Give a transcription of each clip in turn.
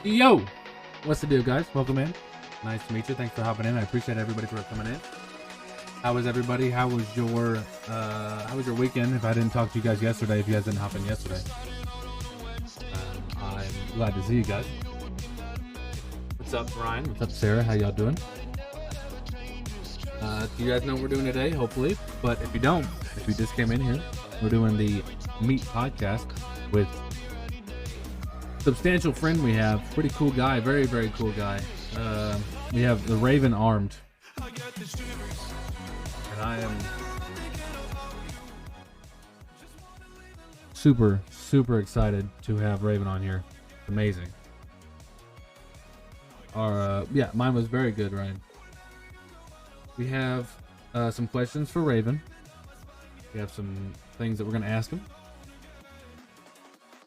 Yo, what's the deal, guys? Welcome in. Nice to meet you. Thanks for hopping in. I appreciate everybody for coming in. How was everybody? How was your weekend? If I didn't talk to you guys yesterday, if you guys didn't hop in yesterday, I'm glad to see you guys. What's up, Ryan? What's up, Sarah? How y'all doing? Do you guys know what we're doing today? Hopefully, but if you don't, if you just came in here, we're doing the Meet podcast with substantial friend we have. Pretty cool guy. Very, very cool guy. We have the Theravenarmed. And I am super, super excited to have Raven on here. Amazing. Yeah, mine was very good, Ryan. We have some questions for Raven. We have some things that we're going to ask him.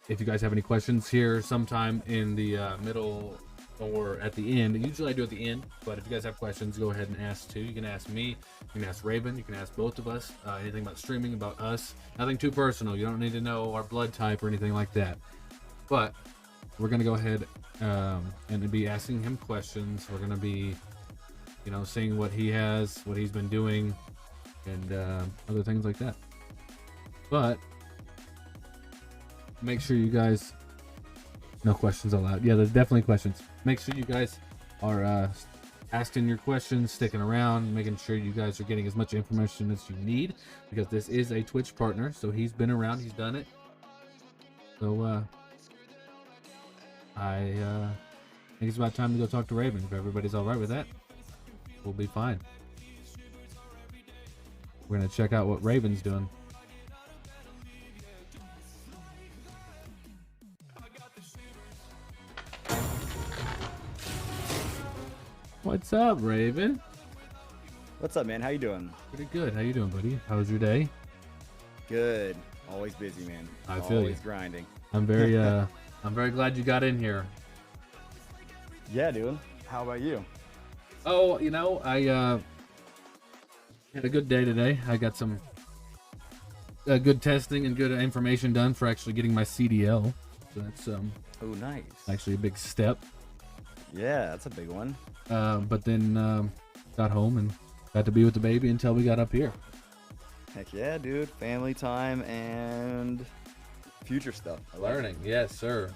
If you guys have any questions here sometime in the middle or at the end, usually I do at the end, but if you guys have questions, go ahead and ask too. You can ask me, you can ask Raven, you can ask both of us, anything about streaming, about us, nothing too personal. You don't need to know our blood type or anything like that. But we're going to go ahead and be asking him questions. We're going to be, seeing what he has, what he's been doing, and other things like that. But make sure you guys, no questions allowed. Yeah, there's definitely questions. Make sure you guys are asking your questions, sticking around, making sure you guys are getting as much information as you need, because this is a Twitch partner, so he's been around, he's done it. So I think it's about time to go talk to Raven. If everybody's all right with that, we'll be fine. We're gonna check out what Raven's doing. What's up, Raven? What's up, man? How you doing? Pretty good. How you doing, buddy? How was your day? Good. Always busy, man. I feel Always you. grinding. I'm very I'm very glad you got in here. Yeah, dude. How about you? Oh, I had a good day today. I got some good testing and good information done for actually getting my CDL. So that's Oh, nice. actually a big step. Yeah, that's a big one. But then got home and got to be with the baby until we got up here. Heck yeah, dude. Family time and future stuff. Learning, yes, sir.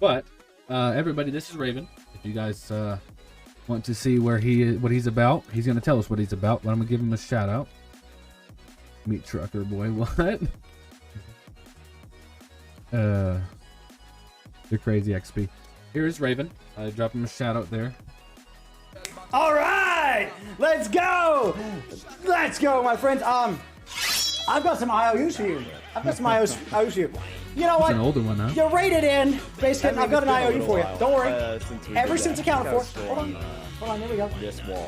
But everybody, this is Raven. If you guys want to see what he's about, he's gonna tell us what he's about. But I'm gonna give him a shout out. Meet Trucker Boy, what? You're crazy, XP. Here's Raven. I drop him a shout out there. All right, let's go. Let's go, my friends. I've got some IOUs for you. IOUs for you. You know what? That's an older one, huh? You're rated in. Basically, I've got an IOU for you. Don't worry. Everything's accounted for. Hold on, there we go.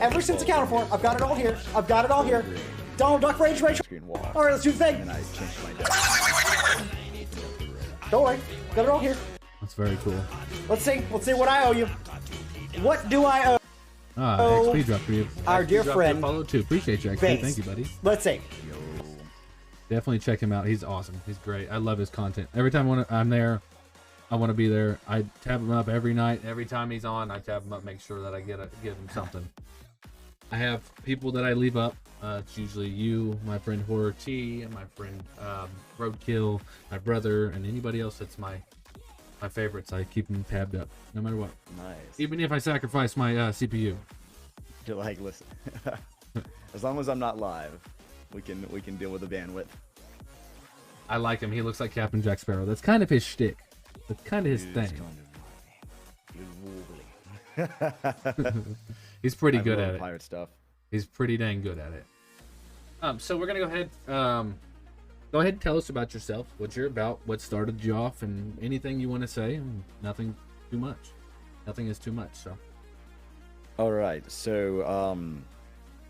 Everything's accounted for. I've got it all here. Donald Duck Rage. All right, let's do the thing. Don't worry. Got it all here. That's very cool. Let's see what I owe you. What do I owe? XP drop for you. Our XP dear dropped friend, you a follow too. Appreciate you, XP. Base. Thank you, buddy. Let's see. Definitely check him out. He's awesome. He's great. I love his content. Every time I'm there, I want to be there. I tab him up every night. Every time he's on, I tab him up, make sure that I give him something. I have people that I leave up. It's usually you, my friend Horror T, and my friend Roadkill, my brother, and anybody else that's my favorites. I keep them tabbed up, no matter what. Nice. Even if I sacrifice my CPU. You're like, listen. As long as I'm not live, we can deal with the bandwidth. I like him. He looks like Captain Jack Sparrow. That's kind of his shtick. That's kind of his thing. He's pretty good at it. Pirate stuff. He's pretty dang good at it. So we're gonna go ahead. Go ahead and tell us about yourself, what you're about, what started you off, and anything you want to say. Nothing too much. Nothing is too much. So. All right. So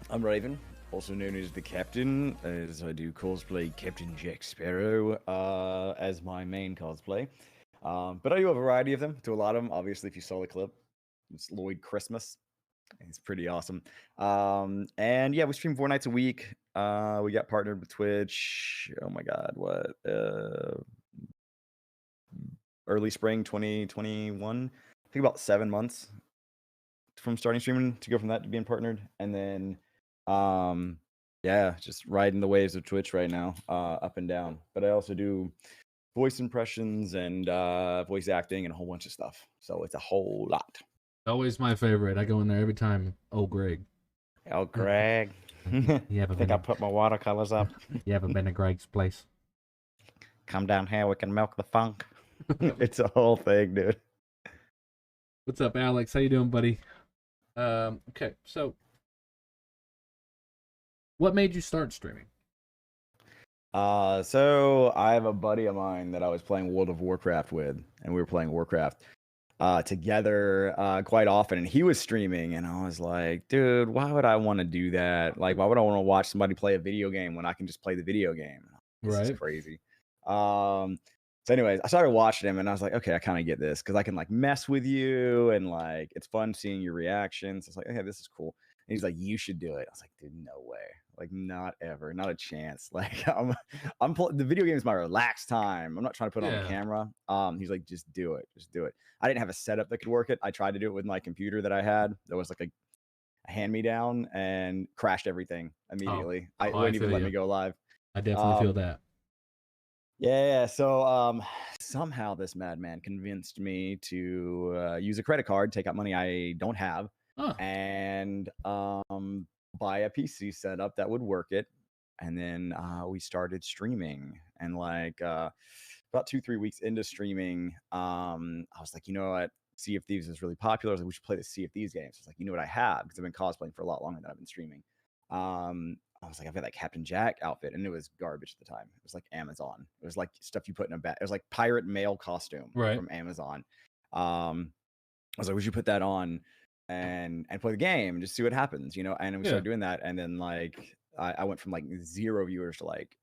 I'm Raven, also known as the Captain, as I do cosplay Captain Jack Sparrow as my main cosplay. But I do a variety of them. Do a lot of them. Obviously, if you saw the clip, it's Lloyd Christmas. He's pretty awesome. And yeah, we stream 4 nights a week. We got partnered with Twitch. Oh my God, what? early spring 2021. I think about 7 months from starting streaming to go from that to being partnered, and then yeah, just riding the waves of Twitch right now, up and down. But I also do voice impressions and voice acting and a whole bunch of stuff. So it's a whole lot. Always my favorite. I go in there every time. Oh, Greg. Oh, Greg. You ever Think been I to, put my watercolors up? you ever been to Greg's place? Come down here, we can milk the funk. It's a whole thing, dude. What's up, Alex? How you doing, buddy? Okay, so what made you start streaming? So I have a buddy of mine that I was playing World of Warcraft with, and we were playing Warcraft together quite often, and he was streaming, and I was like, dude, why would I want to do that? Like, why would I want to watch somebody play a video game when I can just play the video game? This is Right. crazy. So anyways, I started watching him, and I was like, okay, I kind of get this, because I can like mess with you, and like it's fun seeing your reactions. It's like, okay, this is cool. And he's like, you should do it. I was like, dude, no way. Like, not ever, not a chance. Like, the video game is my relaxed time. I'm not trying to put on the camera. He's like, just do it, just do it. I didn't have a setup that could work it. I tried to do it with my computer that I had. There was like a hand-me-down and crashed everything immediately. I wouldn't even let me go live. I definitely feel that. Yeah. So somehow this madman convinced me to use a credit card, take out money I don't have, and buy a PC setup that would work it. And then we started streaming, and like about 2-3 weeks into streaming, I was like, you know what? Sea of Thieves is really popular. I was like, we should play the Sea of Thieves games. I was like, you know what I have? Because I've been cosplaying for a lot longer than I've been streaming. I was like, I've got that Captain Jack outfit, and it was garbage at the time. It was like Amazon. It was like stuff you put in a bag. It was like pirate male costume from Amazon. I was like, we should put that on and play the game and just see what happens, you know? And we started doing that, and then like I went from like 0 viewers to like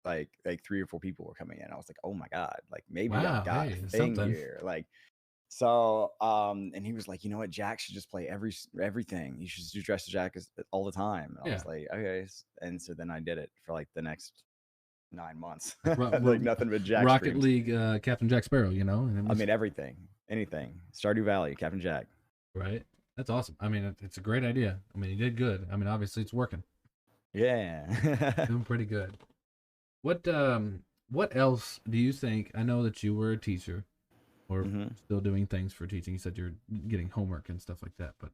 3 or 4 people were coming in. I was like, oh my God, like maybe I've got a thing here. Like, so and he was like, you know what, Jack should just play everything. You should just do dress as Jack all the time. And I was like, okay. And so then I did it for like the next 9 months. Like nothing but Jack Rocket streams. League, Captain Jack Sparrow, you know? And I mean, everything, anything. Stardew Valley, Captain Jack. Right. That's awesome. I mean, it's a great idea. I mean, you did good. I mean, obviously it's working. Yeah. Doing pretty good. What else do you think? I know that you were a teacher, or still doing things for teaching. You said you're getting homework and stuff like that, but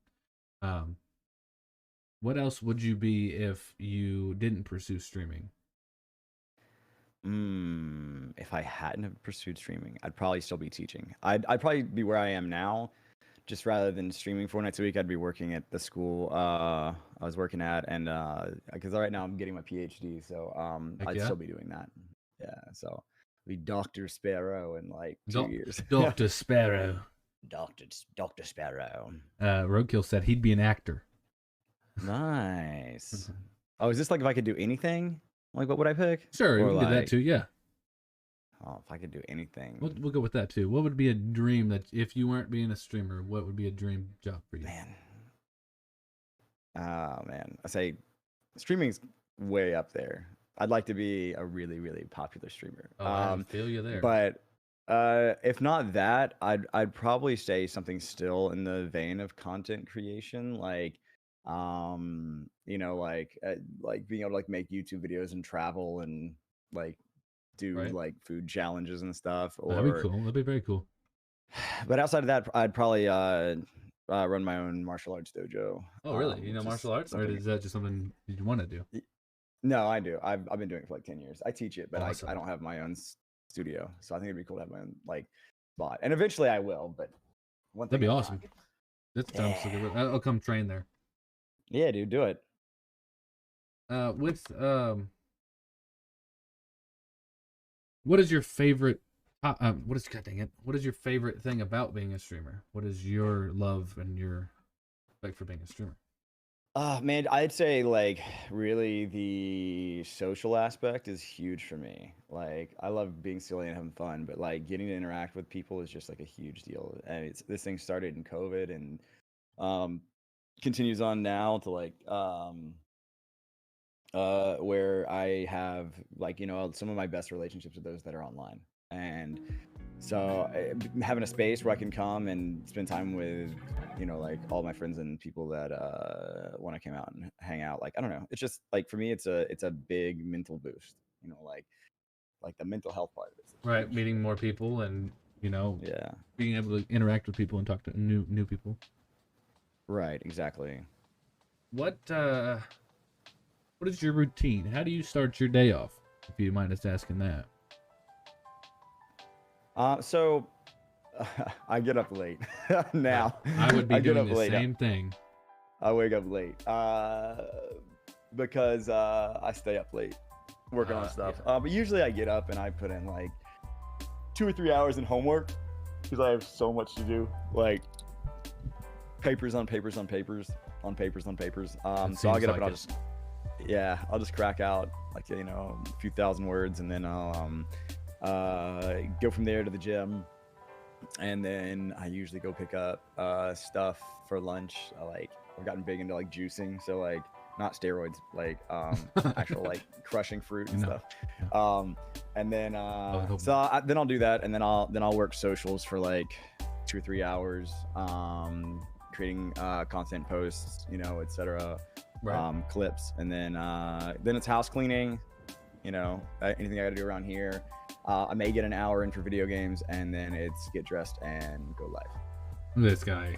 what else would you be if you didn't pursue streaming? If I hadn't have pursued streaming, I'd probably still be teaching. I'd probably be where I am now, just rather than streaming 4 nights a week. I'd be working at the school I was working at, and because right now I'm getting my PhD, so I'd still be doing that. Yeah, so be Dr. Sparrow in like 2 years. Dr. Sparrow. Dr. Sparrow. Roadkill said he'd be an actor. Nice. Oh, is this like if I could do anything? Like, what would I pick? Sure, we can do that too. Yeah. Oh, if I could do anything, we'll go with that too. What would be a dream that if you weren't being a streamer, what would be a dream job for you? Man. Oh man, I say streaming's way up there. I'd like to be a really, really popular streamer. Oh, I feel you there. But if not that, I'd probably say something still in the vein of content creation, like you know, like being able to like make YouTube videos and travel and like do like food challenges and stuff. Or that'd be cool. That'd be very cool. But outside of that, I'd probably run my own martial arts dojo. Oh, really? You know martial arts, or is that just something you want to do? No, I do. I've been doing it for like 10 years. I teach it, but I don't have my own studio, so I think it'd be cool to have my own like spot. And eventually, I will. But that'd be awesome. That sounds so good. I'll come train there. Yeah, dude, do it. What is your favorite? What is your favorite thing about being a streamer? What is your love and your respect for being a streamer? Man, I'd say like really the social aspect is huge for me. Like I love being silly and having fun, but like getting to interact with people is just like a huge deal. And this thing started in COVID and continues on now to like where I have like, you know, some of my best relationships are those that are online. And So having a space where I can come and spend time with, like all my friends and people that want to come out and hang out. Like, I don't know. It's just like for me, it's a big mental boost. Like the mental health part of it's Right, huge. meeting more people and Yeah. being able to interact with people and talk to new people. Right. Exactly. What what is your routine? How do you start your day off? If you mind us asking that. So I get up late Right, now. I would be I get doing up the late. same thing. I wake up late because I stay up late working on stuff. Yeah. But usually I get up and I put in like 2 or 3 hours in homework because I have so much to do, like papers on papers on papers on papers on papers. So I'll get up and I'll just crack out like a few thousand words, and then I'll go from there to the gym, and then I usually go pick up stuff for lunch. I've gotten big into like juicing, so like not steroids, like actual like crushing fruit and stuff. And then then I'll do that, and then I'll work socials for like 2 or 3 hours, creating content posts, etc. Right. Clips, and then it's house cleaning, anything I got to do around here. I may get an hour in for video games, and then it's get dressed and go live. This guy,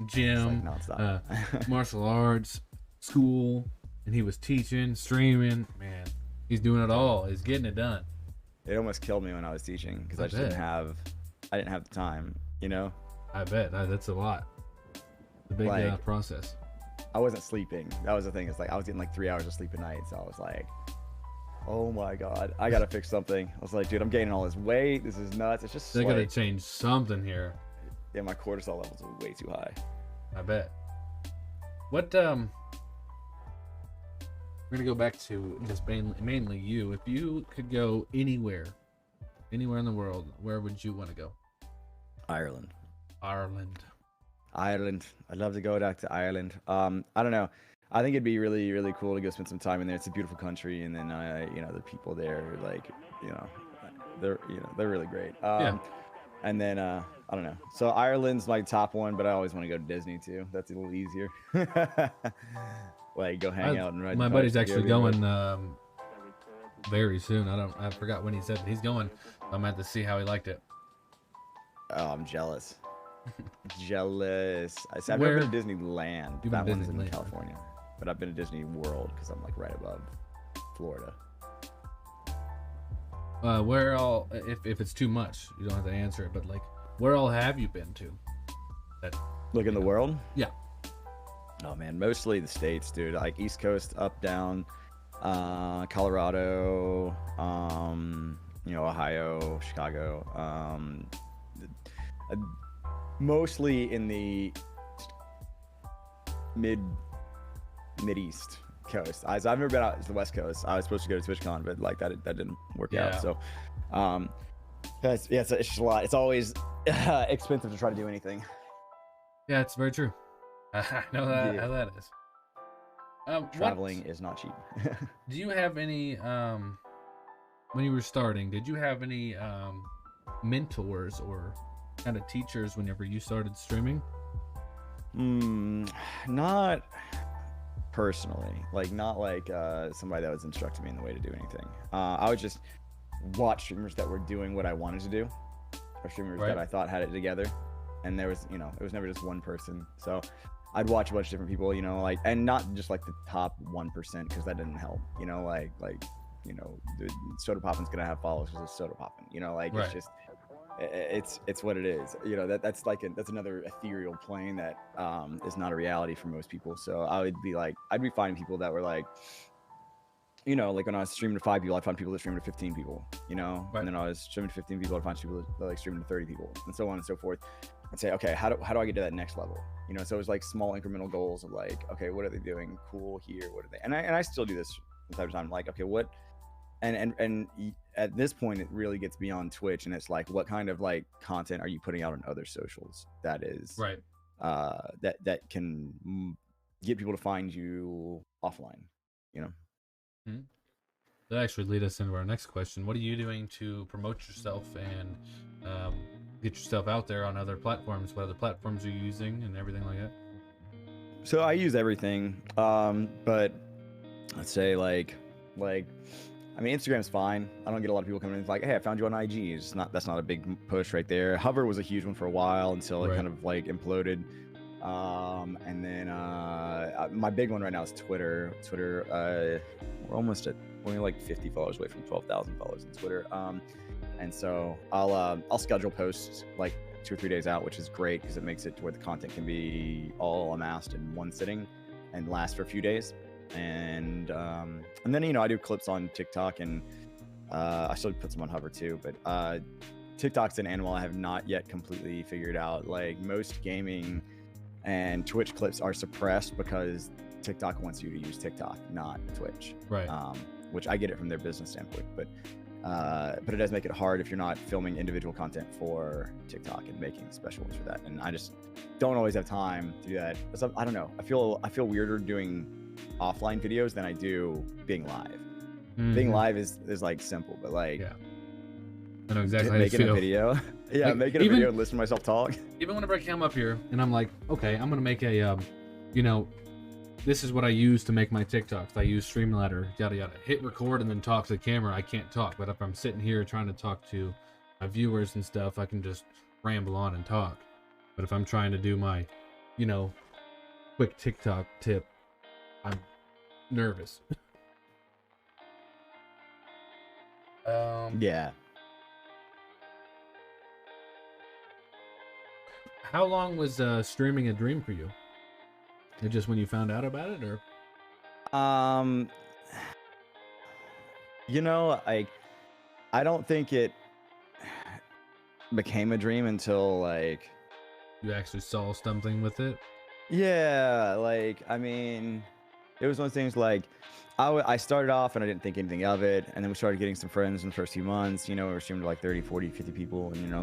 gym, nonstop. martial arts, school, and he was teaching, streaming. Man, he's doing it all. He's getting it done. It almost killed me when I was teaching because I didn't have the time. I bet that's a lot. The big process. I wasn't sleeping. That was the thing. It's like I was getting like 3 hours of sleep a night, so I was like, oh my god, I gotta fix something. I was like, dude, I'm gaining all this weight. This is nuts. It's just they gotta change something here. Yeah, my cortisol levels are way too high. I bet. What we're gonna go back to just mainly you. If you could go anywhere in the world, where would you want to go? Ireland. I'd love to go back to Ireland. I don't know. I think it'd be really, really cool to go spend some time in there. It's a beautiful country, and then the people there, like, they're really great. Yeah. And then I don't know. So Ireland's my top one, but I always want to go to Disney too. That's a little easier. Like go hang out and ride. My buddy's actually going very soon. I forgot when he said, but he's going. I'm gonna have to see how he liked it. Oh, I'm jealous. I've never been to Disneyland. That one's in California, but I've been to Disney World because I'm like right above Florida. Where all? If it's too much, you don't have to answer it. But like, where all have you been to? Look in the world. Yeah. Oh man, mostly the States, dude. Like East Coast, up, down, Colorado, Ohio, Chicago. Mostly in the mid-east coast. I've never been out to the West Coast. I was supposed to go to TwitchCon, but like that didn't work out. So, it's just a lot. It's always expensive to try to do anything. Yeah, it's very true. I know that how that is. Traveling is not cheap. Do you have any when you were starting? Did you have any mentors or kind of teachers whenever you started streaming? Not personally, like not like somebody that was instructing me in the way to do anything. I would just watch streamers that were doing what I wanted to do, or streamers that I thought had it together, and there was, it was never just one person. So I'd watch a bunch of different people, like, and not just like the top 1%, because that didn't help, the soda poppin's gonna have followers because it's soda poppin, it's just it's what it is. That's another ethereal plane that is not a reality for most people. So I'd be finding people that were like, like when I was streaming to 5 people, I'd find people that streamed to 15 people, and then I was streaming to 15 people, I'd find people that like streaming to 30 people, and so on and so forth. I'd say, okay, how do I get to that next level? So it was like small incremental goals of like, okay, what are they doing cool here? What are they? And I still do this from time to time. Like, okay, what? And at this point, it really gets beyond Twitch, and it's like, what kind of like content are you putting out on other socials that is that can get people to find you offline, Mm-hmm. That actually lead us into our next question. What are you doing to promote yourself and get yourself out there on other platforms? What other platforms are you using and everything like that? So I use everything, but let's say like I mean, Instagram's fine. I don't get a lot of people coming in like, "Hey, I found you on IG." That's not a big push right there. Hover was a huge one for a while until it Right. kind of like imploded. And then my big one right now is Twitter. We're almost at only like 50 followers away from 12,000 followers on Twitter. And so I'll schedule posts like 2 or 3 days out, which is great because it makes it to where the content can be all amassed in one sitting and last for a few days. And then I do clips on TikTok, and I still put some on Hover too, but TikTok's an animal I have not yet completely figured out. Like most gaming and Twitch clips are suppressed because TikTok wants you to use TikTok, not Twitch. Right. Which I get it from their business standpoint, but it does make it hard if you're not filming individual content for TikTok and making special ones for that. And I just don't always have time to do that. So, I don't know. I feel weirder doing offline videos than I do being live. Being live is like simple, but like I know exactly how you making feel. a video. Yeah, Like, making a video and listening to myself talk. Even whenever I come up here and I'm like, okay, I'm gonna make a, this is what I use to make my TikToks. I use Streamladder, yada yada. Hit record and then talk to the camera. I can't talk, but if I'm sitting here trying to talk to my viewers and stuff, I can just ramble on and talk. But if I'm trying to do my, quick TikTok tip, I'm nervous. Yeah. How long was streaming a dream for you? It just when you found out about it, or? I don't think it became a dream until like You actually saw something with it? yeah, like I mean, it was one of those things like I started off and I didn't think anything of it, and then we started getting some friends in the first few months. We were streaming to like 30, 40, 50 people, and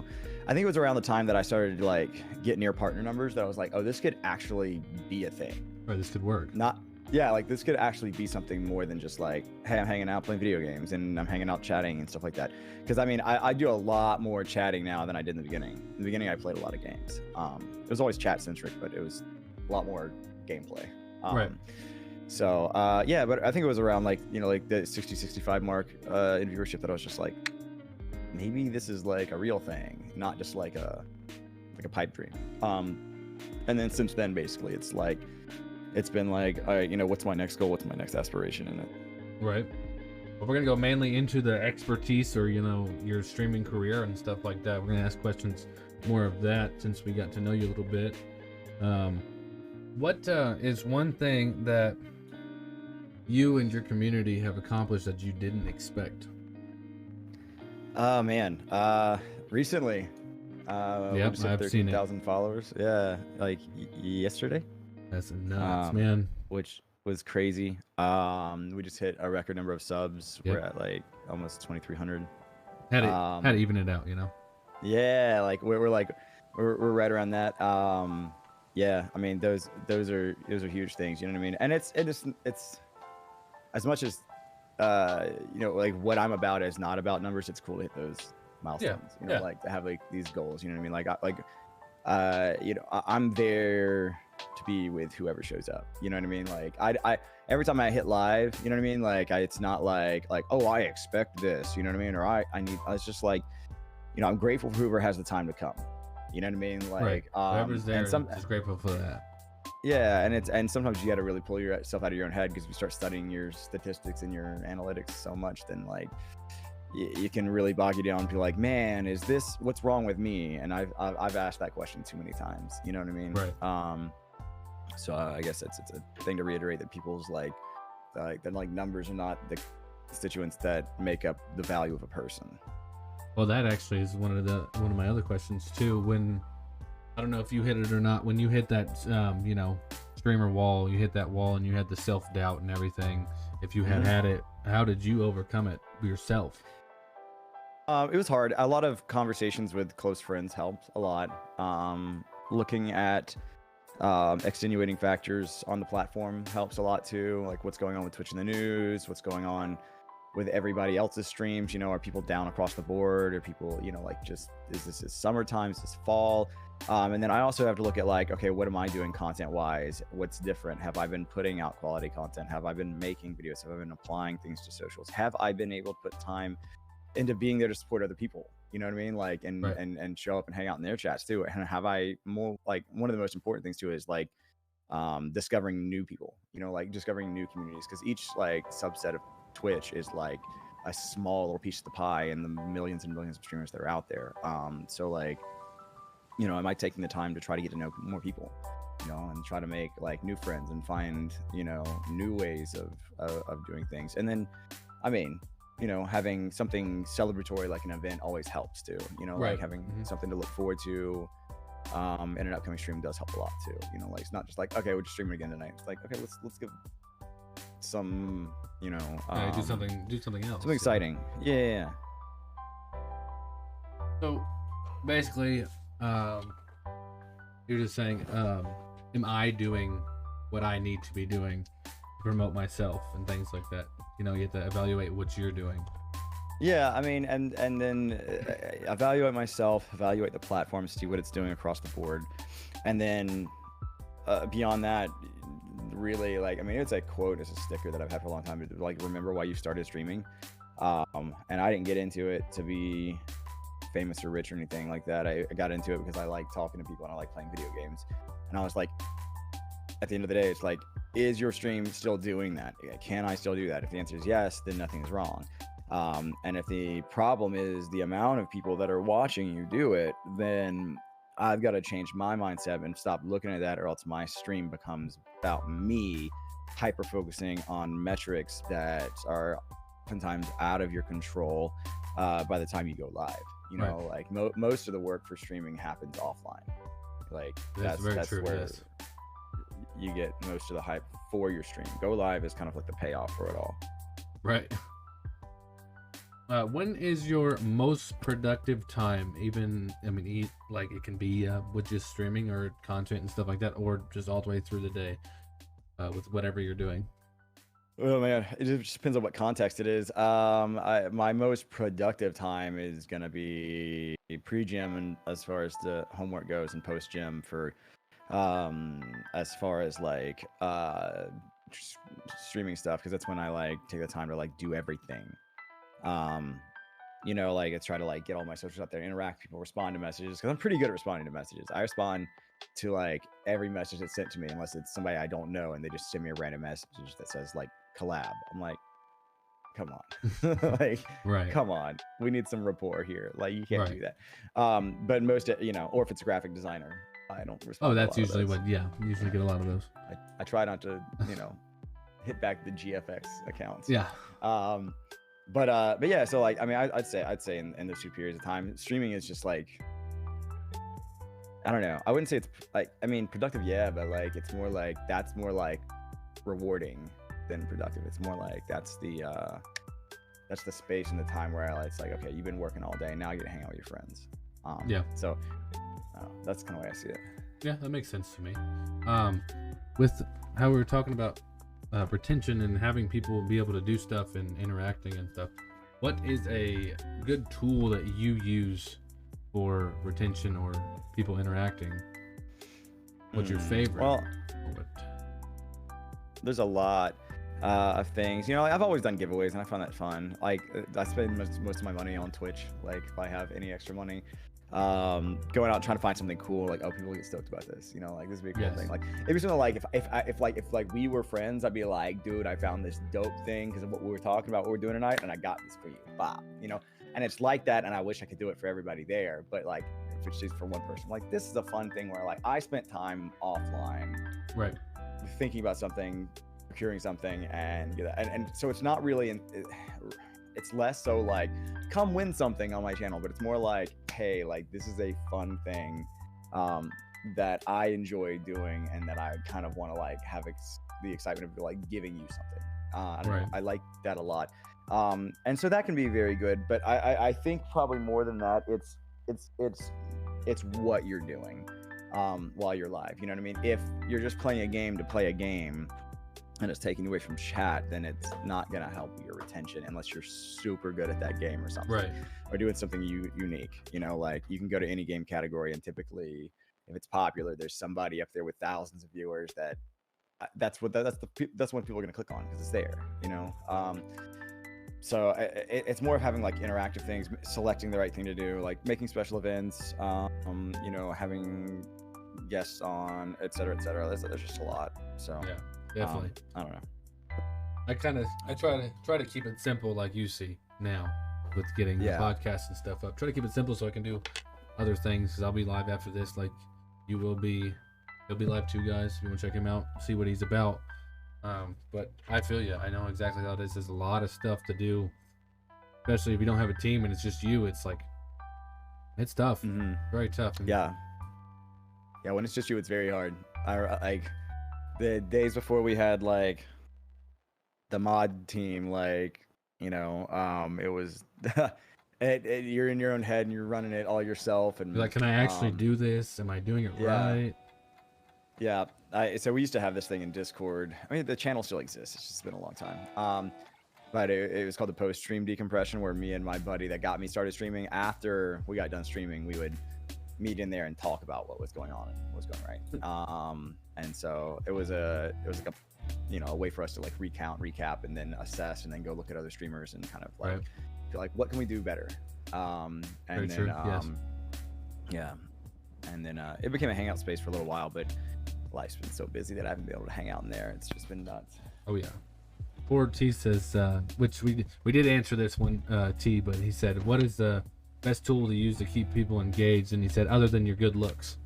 I think it was around the time that I started to like get near partner numbers that I was like, oh, this could actually be a thing. Or this could work. Like this could actually be something more than just like, hey, I'm hanging out playing video games and I'm hanging out chatting and stuff like that. Because I mean, I do a lot more chatting now than I did in the beginning. In the beginning, I played a lot of games. It was always chat centric, but it was a lot more gameplay. Right. So but I think it was around like like the 60-65 mark in viewership that I was just like, maybe this is like a real thing, not just like a pipe dream. And then since then, basically, it's been like, all right, what's my next goal? What's my next aspiration in it? Right. Well, we're gonna go mainly into the expertise or your streaming career and stuff like that. We're gonna ask questions more of that since we got to know you a little bit. What is one thing that you and your community have accomplished that you didn't expect? Oh man, recently, Yep, I've seen it. 13,000 followers. Yeah, like yesterday. That's nuts, man. Which was crazy. We just hit a record number of subs. Yep. We're at like almost 2,300. Had to even it out, Yeah, like we're right around that. Yeah, I mean those are huge things. You know what I mean? And it's as much as like what I'm about is not about numbers. It's cool to hit those milestones. Like to have like these goals. You know what I mean? I'm there to be with whoever shows up. You know what I mean? Like I every time I hit live, you know what I mean? Like it's not like oh, I expect this. You know what I mean? Or I need. It's just like I'm grateful for whoever has the time to come. You know what I mean? Like whoever's there, just grateful for that. Yeah, and sometimes you got to really pull yourself out of your own head, because if you start studying your statistics and your analytics so much, then like you can really bog you down and be like, man, is this what's wrong with me? And I've asked that question too many times. You know what I mean? Right. So I guess it's a thing to reiterate that people's like numbers are not the constituents that make up the value of a person. Well, that actually is one of my other questions too. When I don't know if you hit it or not, when you hit that streamer wall, you hit that wall and you had the self-doubt and everything. If you had it, how did you overcome it yourself? It was hard. A lot of conversations with close friends helped a lot. Looking at extenuating factors on the platform helps a lot too, like what's going on with Twitch in the news, what's going on with everybody else's streams. You know, are people down across the board? Are people, you know, like, just, is this summertime? Is this fall? And then I also have to look at, like, okay, what am I doing content wise? What's different? Have I been putting out quality content? Have I been making videos? Have I been applying things to socials? Have I been able to put time into being there to support other people? You know what I mean? Like, and Right. and show up and hang out in their chats too. And have I more, like, one of the most important things too is, like, discovering new people, you know, like discovering new communities, because each, like, subset of Twitch is like a small little piece of the pie in the millions and millions of streamers that are out there. So, like, you know, am I taking the time to try to get to know more people, you know, and try to make, like, new friends and find, you know, new ways of doing things. And then, I mean, you know, having something celebratory like an event always helps too, you know, Right. like having something to look forward to in an upcoming stream does help a lot too, you know, like, it's not just like, okay, we're just streaming again tonight. It's like, okay, let's give some, you know, Do something else. something exciting. Yeah. So basically, you're just saying, am I doing what I need to be doing to promote myself and things like that? You know, you have to evaluate what you're doing. Yeah, I mean, and then evaluate myself, evaluate the platform, see what it's doing across the board, and then beyond that, really, like, I mean, it's a quote, it's a sticker that I've had for a long time, like, remember why you started streaming. And I didn't get into it to be famous or rich or anything like that. I got into it because I like talking to people and I like playing video games. And I was like, at the end of the day, it's like, is your stream still doing that? Can I still do that? If the answer is yes, then nothing is wrong. And if the problem is the amount of people that are watching you do it, then I've got to change my mindset and stop looking at that, or else my stream becomes about me hyper focusing on metrics that are oftentimes out of your control by the time you go live. You know, like, most of the work for streaming happens offline. Like, that's true, where yes. you get most of the hype for your stream. Go live is kind of like the payoff for it all. Right. When is your most productive time? Even, I mean, like, it can be with just streaming or content and stuff like that, or just all the way through the day with whatever you're doing. Oh man, it just depends on what context it is. My most productive time is gonna be pre-gym, and as far as the homework goes, and post-gym for, as far as, like, streaming stuff, because that's when I, like, take the time to, like, do everything. You know, like, I try to, like, get all my socials out there, interact with people, respond to messages, because I'm pretty good at responding to messages. I respond to, like, every message that's sent to me, unless it's somebody I don't know and they just send me a random message that says, like, collab. I'm like, come on. Like, come on, we need some rapport here. Like, you can't do that. But most, you know, or if it's a graphic designer, I don't respond. Oh, that's usually what, you usually get a lot of those. I try not to, you know, hit back the GFX accounts. Yeah. But yeah, so, like, I mean, I'd say in those 2 periods of time, streaming is just, like, I don't know, I wouldn't say it's, like, I mean, productive, yeah, but, like, it's more like, that's more like rewarding than productive. It's more like, that's the space and the time where it's like, okay, you've been working all day, now you get to hang out with your friends. So that's kind of the way I see it. Yeah, that makes sense to me. With how we were talking about retention and having people be able to do stuff and interacting and stuff, what is a good tool that you use for retention or people interacting? What's your favorite? Well, there's a lot of things, you know, like, I've always done giveaways and I find that fun. Like, I spend most of my money on Twitch. Like, if I have any extra money, going out and trying to find something cool, like, oh, people get stoked about this, you know, like, this would be a cool thing. Like, it'd be something like, if we were friends, I'd be like, dude, I found this dope thing because of what we were talking about, what we're doing tonight, and I got this for you, bop, you know. And it's like that, and I wish I could do it for everybody there, but, like, if it's just for one person, like, this is a fun thing where, like, I spent time offline, thinking about something, procuring something, and so it's not really it's less so like, come win something on my channel, but it's more like, hey, like, this is a fun thing that I enjoy doing, and that I kind of want to, like, have the excitement of, like, giving you something. I don't know, I like that a lot. And so that can be very good, but I think probably more than that, it's what you're doing while you're live. You know what I mean? If you're just playing a game to play a game, and it's taking away from chat, then it's not going to help your retention unless you're super good at that game or something. Right. Or doing something unique. You know, like you can go to any game category and typically, if it's popular, there's somebody up there with thousands of viewers that's when people are going to click on because it's there. You know, so it's more of having like interactive things, selecting the right thing to do, like making special events, you know, having guests on, et cetera, et cetera. There's just a lot. So yeah, definitely. I don't know. I try to keep it simple, like you see now with getting the podcast and stuff up. Try to keep it simple so I can do other things, because I'll be live after this. Like you will be, he'll be live too, guys. If you want to check him out, see what he's about. But I feel you. I know exactly how it is. There's a lot of stuff to do, especially if you don't have a team and it's just you. It's like, it's tough. Mm-hmm. Very tough. And yeah. When it's just you, it's very hard. I like the days before we had like the mod team, like, you know, it was you're in your own head and you're running it all yourself, and you're like, can I actually do this? Am I doing it right? Yeah. So we used to have this thing in Discord. I mean, the channel still exists. It's just been a long time. But it was called the post-stream decompression, where me and my buddy that got me started streaming, after we got done streaming, we would meet in there and talk about what was going on and what was going right. And so it was like a, you know, a way for us to like recap, and then assess, and then go look at other streamers and kind of like feel like, what can we do better? And Very then true. Yes. yeah, and then it became a hangout space for a little while, but life's been so busy that I haven't been able to hang out in there. It's just been nuts. Oh yeah. Poor T says, which we did answer this one, T, but he said, what is the best tool to use to keep people engaged? And he said, other than your good looks.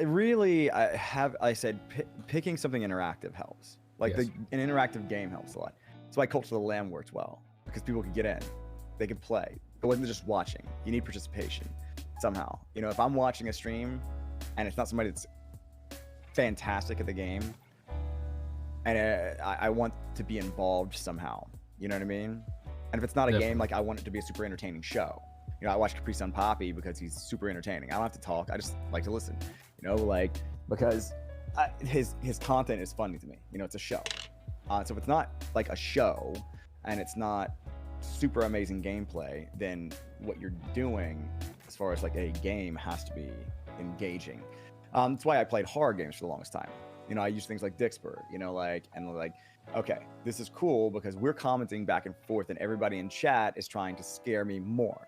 Really, I said picking something interactive helps. Like Yes. An interactive game helps a lot. That's why Culture of the Lamb works well, because people could get in, they could play. It wasn't just watching. You need participation somehow. You know, if I'm watching a stream and it's not somebody that's fantastic at the game, and I want to be involved somehow. You know what I mean? And if it's not a game, like I want it to be a super entertaining show. You know, I watch Capri Sun Poppy because he's super entertaining. I don't have to talk. I just like to listen. You know, like, because his content is funny to me. You know, it's a show. So if it's not like a show and it's not super amazing gameplay, then what you're doing as far as like a game has to be engaging. That's why I played horror games for the longest time. You know, I use things like Dixper, you know, like, and like, okay, this is cool because we're commenting back and forth and everybody in chat is trying to scare me more.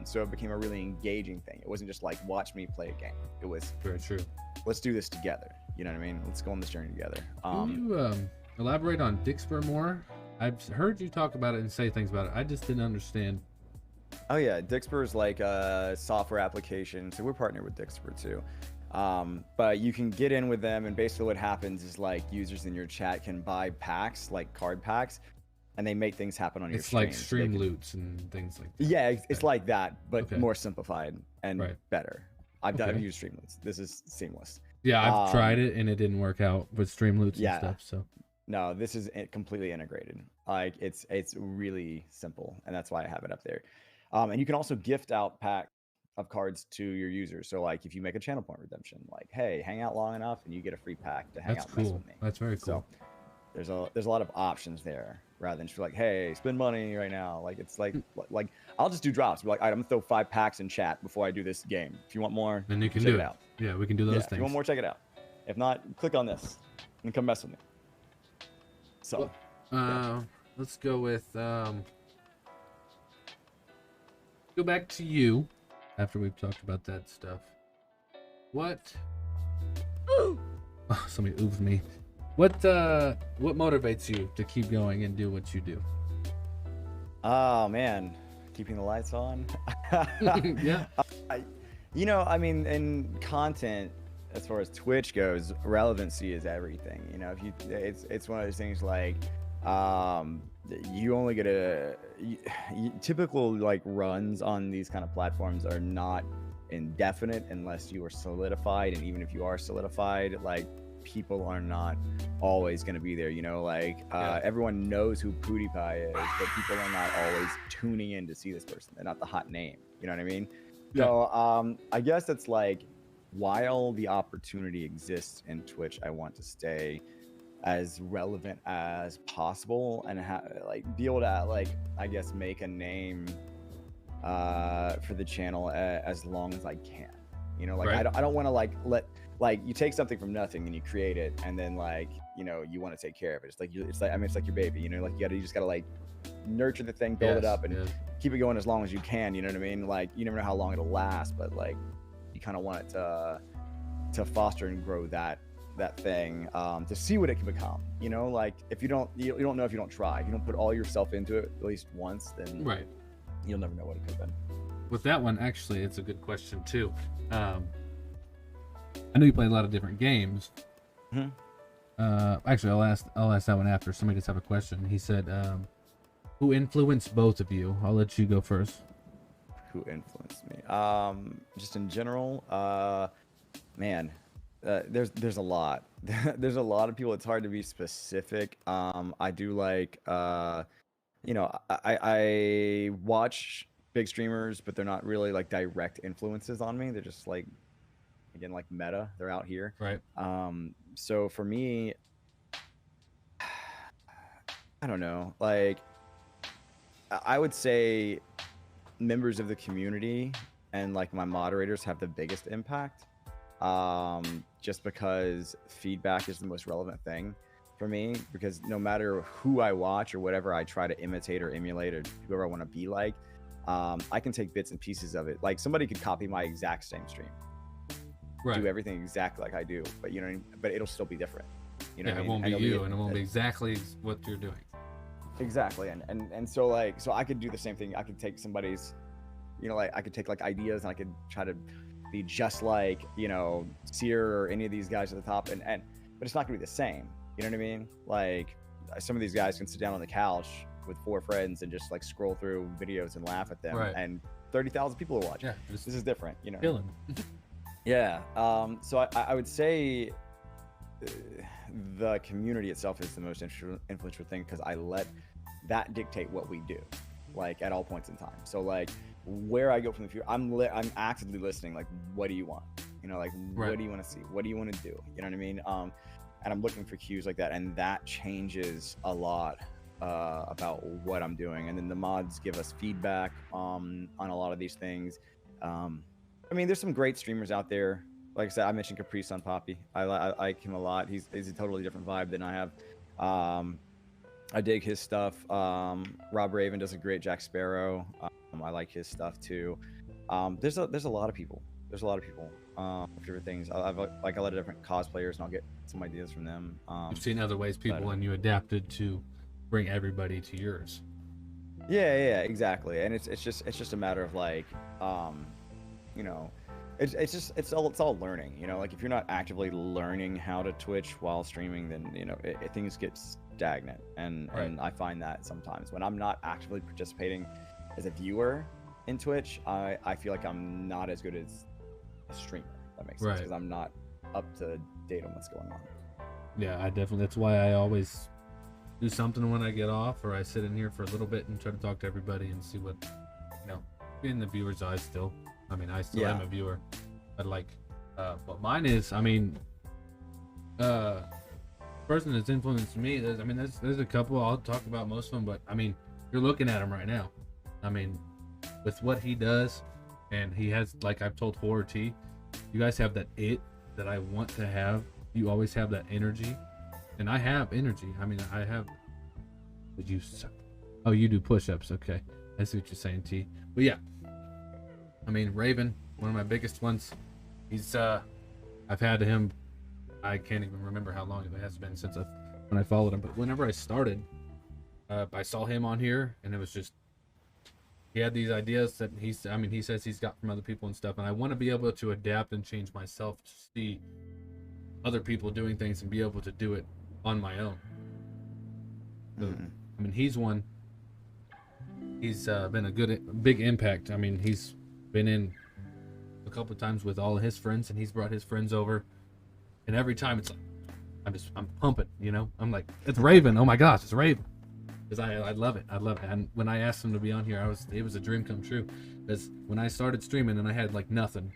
So it became a really engaging thing. It wasn't just like, watch me play a game. It was Very true. Let's do this together. You know what I mean? Let's go on this journey together. Can you elaborate on Dixper more? I've heard you talk about it and say things about it. I just didn't understand. Oh yeah, Dixper is like a software application. So we're partnered with Dixper too. But you can get in with them, and basically what happens is like users in your chat can buy packs, like card packs, and they make things happen on your stream. It's like stream loots and things like that. Yeah, it's like that, but more simplified and better. I've used stream loots. This is seamless. Yeah, I've tried it and it didn't work out with stream loots and stuff. So no, this is completely integrated. Like it's really simple, and that's why I have it up there. And you can also gift out packs of cards to your users. So like if you make a channel point redemption, like, hey, hang out long enough and you get a free pack to hang out and mess with me. That's very cool. So there's a lot of options there, rather than just like, hey, spend money right now. Like it's like I'll just do drops. Be like, all right, I'm gonna throw 5 packs in chat before I do this game. If you want more, then you can check do it out. Yeah, we can do those things. If you want more, check it out. If not, click on this and come mess with me. So let's go with go back to you after we've talked about that stuff. What somebody oofed me. What motivates you to keep going and do what you do? Oh man, keeping the lights on. Yeah. You know, I mean, in content, as far as Twitch goes, relevancy is everything. You know, if it's one of those things like, you only get typical like runs on these kind of platforms are not indefinite unless you are solidified, and even if you are solidified, like people are not always going to be there. You know, like everyone knows who PewDiePie is, but people are not always tuning in to see this person. They're not the hot name. You know what I mean? So I guess it's like while the opportunity exists in Twitch, I want to stay as relevant as possible and like be able to like, I guess, make a name for the channel as long as I can. You know, like Right. I don't want to like you take something from nothing and you create it, and then like, you know, you want to take care of it. It's like I mean, it's like your baby. You know, like you just gotta like nurture the thing, build it up, and keep it going as long as you can. You know what I mean? Like you never know how long it'll last, but like you kind of want it to foster and grow that thing, to see what it can become. You know, like if you don't know if you don't try. If you don't put all yourself into it at least once, then Right. you'll never know what it could have been. With that one, actually, it's a good question too. I know you play a lot of different games. Mm-hmm. Actually, I'll ask that one after. Somebody just have a question. He said, "Who influenced both of you?" I'll let you go first. Who influenced me? Just in general, man, there's a lot. There's a lot of people. It's hard to be specific. I do like, you know, I watch big streamers, but they're not really like direct influences on me. They're just like, again, like meta. They're out here. Right. So for me, I don't know. Like, I would say members of the community and like my moderators have the biggest impact. Just because feedback is the most relevant thing for me, because no matter who I watch or whatever I try to imitate or emulate or whoever I want to be like, I can take bits and pieces of it. Like somebody could copy my exact same stream, Right. do everything exactly like I do, but you know, but it'll still be different. You know, Yeah, what I it mean? won't be And you, and it won't be exactly what you're doing. exactly. And so like, so I could do the same thing. I could take somebody's, you know, like I could take like ideas and I could try to be just like, you know, Seer or any of these guys at the top, and but it's not gonna be the same. You know what I mean? Like some of these guys can sit down on the couch with 4 friends and just like scroll through videos and laugh at them, Right. and 30,000 people are watching. Yeah, This is different, you know. killing. Yeah. So I would say the community itself is the most influential thing, because I let that dictate what we do, like at all points in time. So like where I go from the future, I'm actively listening. Like, what do you want? You know, like Right. what do you want to see? What do you want to do? You know what I mean? And I'm looking for cues like that, and that changes a lot about what I'm doing. And then the mods give us feedback on a lot of these things. I mean, there's some great streamers out there. Like I said, I mentioned Caprice on Poppy. I like him a lot. He's a totally different vibe than I have. I dig his stuff. Rob Raven does a great Jack Sparrow. I like his stuff too. There's a lot of people. There's a lot of people for different things. I've like a lot of different cosplayers, and I'll get some ideas from them. You've seen other ways people, and you adapted to bring everybody to yours. Yeah, exactly. And it's just a matter of like, you know, it's all learning. You know, like if you're not actively learning how to Twitch while streaming, then you know things get stagnant. And Right. and I find that sometimes when I'm not actively participating as a viewer in Twitch, I feel like I'm not as good as a streamer. If that makes sense, Right. because I'm not up to date on what's going on. Yeah, I definitely. That's why I always do something when I get off, or I sit in here for a little bit and try to talk to everybody and see what, you know, in the viewer's eyes still. I mean, I still am a viewer, but like, but mine is, I mean, person that's influenced me. There's a couple. I'll talk about most of them, but I mean, you're looking at him right now. I mean, with what he does, and he has, like I've told Horror T, you guys have that that I want to have. You always have that energy, and I have energy. I mean, I have. Did you? Oh, you do push-ups. Okay, I see what you're saying, T. But yeah, I mean, Raven, one of my biggest ones. He's I've had him. I can't even remember how long it has been since when I followed him. But whenever I started, I saw him on here, and it was just he had these ideas that he says he's got from other people and stuff, and I want to be able to adapt and change myself to see other people doing things and be able to do it on my own. So, I mean, he's one. He's been a big impact. I mean, he's been in a couple of times with all of his friends, and he's brought his friends over, and every time it's like I'm pumping, you know. I'm like, it's Raven. Oh my gosh, it's Raven. because I love it. I love it. And when I asked him to be on here, it was a dream come true. Because when I started streaming and I had like nothing,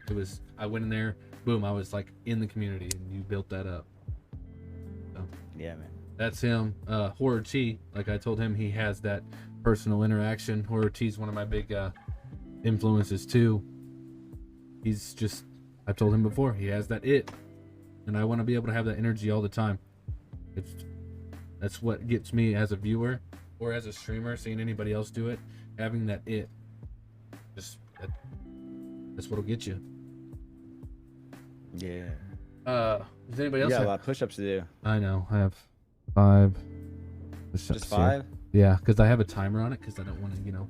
I went in there, boom, I was like in the community, and you built that up. So, Yeah, man. that's him. Horror T, like I told him, he has that personal interaction. Horror T's one of my big influences too. I've told him before, he has that it, and I want to be able to have that energy all the time. That's what gets me as a viewer or as a streamer, seeing anybody else do it, having that it. That's what'll get you. Yeah. Does anybody else You got have? a lot of push-ups to do. I know. I have 5 push-ups Just here. 5? Yeah, because I have a timer on it because I don't want to,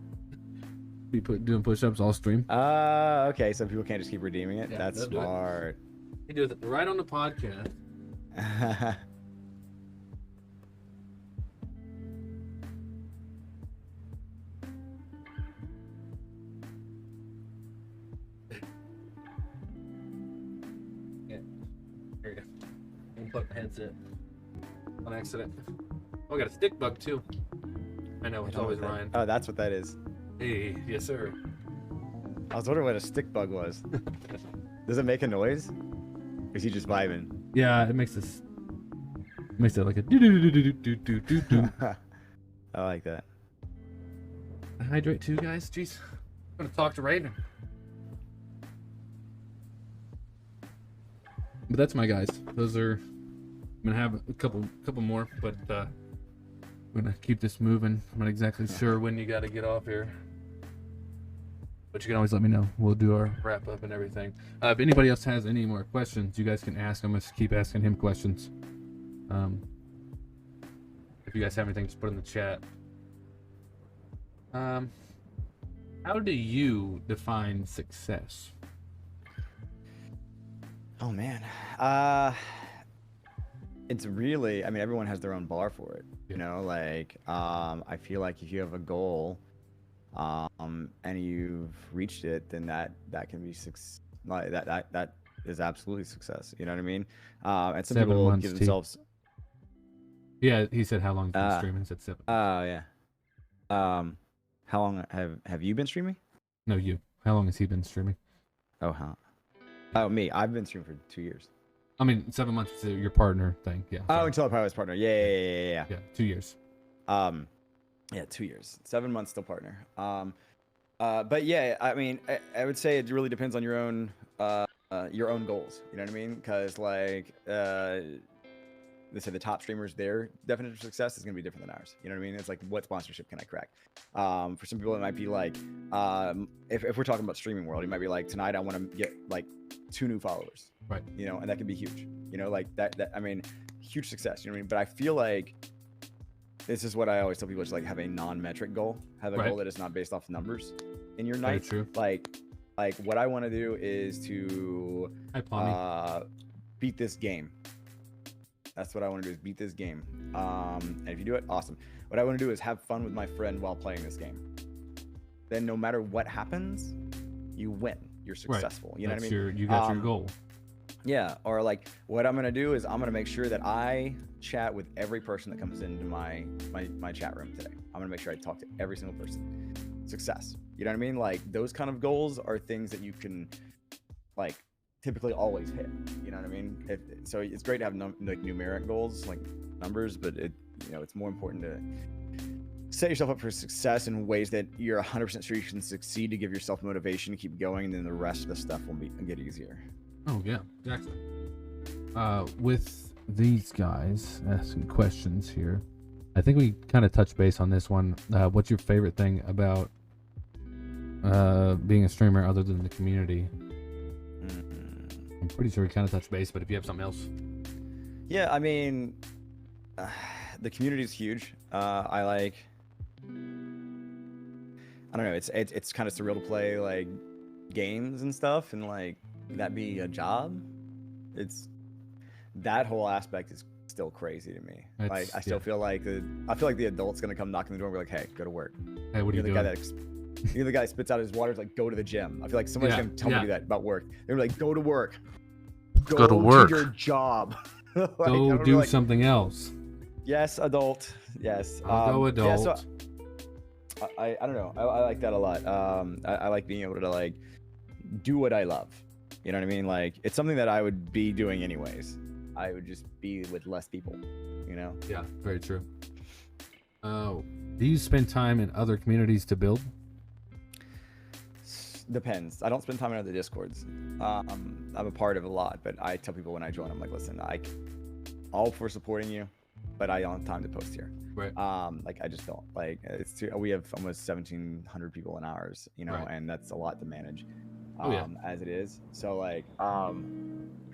be doing push-ups all stream. Okay. So people can't just keep redeeming it. Yeah, That's they'll do it. smart. You do it right on the podcast. Yeah. Here you go. Unplug the headset on accident. Oh, I got a stick bug too. I know, it's always Ryan. Oh, that's what that is. Hey, yes sir. I was wondering what a stick bug was. Does it make a noise? Or is he just vibing? Yeah, it makes this. Makes it like a do do do do do do do do. I like that. Hydrate too, guys. Jeez, I'm gonna talk to Raven. But that's my guys. Those are. I'm gonna have a couple more, but I'm gonna keep this moving. I'm not exactly sure when you got to get off here, but you can always let me know. We'll do our wrap up and everything. If anybody else has any more questions, you guys can ask. I'm gonna keep asking him questions. If you guys have anything, just put it in the chat. How do you define success? Oh man. It's really, I mean, everyone has their own bar for it. You know, like I feel like if you have a goal and you've reached it, then that can be like that is absolutely success. You know what I mean? And some 7 people months, give T. themselves. Yeah, he said how long he's been streaming. He said 7. Oh yeah. How long have you been streaming? No, you. How long has he been streaming? Oh, Oh, me. I've been streaming for 2 years. I mean, 7 months is your partner thing. Yeah. Oh, until I probably was partner. Yeah. Yeah, 2 years. Yeah, 2 years. 7 months still partner. But yeah, I mean, I would say it really depends on your own goals. You know what I mean? Because like, they say the top streamers, their definition of success is going to be different than ours. You know what I mean? It's like, what sponsorship can I crack? For some people, it might be like, if we're talking about streaming world, it might be like, tonight I want to get like 2 new followers. Right. You know, and that could be huge. You know, like that I mean, huge success. You know what I mean? But I feel like this is what I always tell people: is like have a non-metric goal, have a goal that is not based off numbers in your night. Very true. Like what I want to do is to beat this game. That's what I want to do, is beat this game. And if you do it, awesome. What I want to do is have fun with my friend while playing this game. Then no matter what happens, you win. You're successful. Right. You know what I mean? You got your goal. Yeah. Or like what I'm going to do is I'm going to make sure that I chat with every person that comes into my chat room today. I'm going to make sure I talk to every single person. Success. You know what I mean? Like those kind of goals are things that you can like typically always hit. You know what I mean? So it's great to have like numeric goals, like numbers, but it's more important to set yourself up for success in ways that you're 100% sure you can succeed, to give yourself motivation to keep going, and then the rest of the stuff will get easier. Oh yeah, exactly. With these guys asking questions here, I think we kind of touched base on this one. What's your favorite thing about being a streamer other than the community? I'm pretty sure we kind of touched base, but if you have something else. Yeah, I mean, the community is huge. I don't know. It's kind of surreal to play like games and stuff, and like that be a job. That whole aspect is still crazy to me. Like I still feel like the adult's gonna come knocking the door and be like, "Hey, go to work." Hey, what are you doing? You're the guy that spits out his water is like, "Go to the gym." I feel like somebody's gonna tell me to do that about work. They're like, "Go to work. Go to work. Do your job." Go do something else. Yes, adult. Yes. I'll go adult. Yeah, so I don't know. I like that a lot. I like being able to like do what I love. You know what I mean? Like it's something that I would be doing anyways. I would just be with less people, you know? Yeah, very true. Oh, do you spend time in other communities to build? Depends. I don't spend time in other Discords. I'm a part of a lot, but I tell people when I join, I'm like, listen, all for supporting you, but I don't have time to post here. Right. Like I just don't like it's too, we have almost 1,700 people in ours, you know, Right. and that's a lot to manage. Yeah. As it is. So like,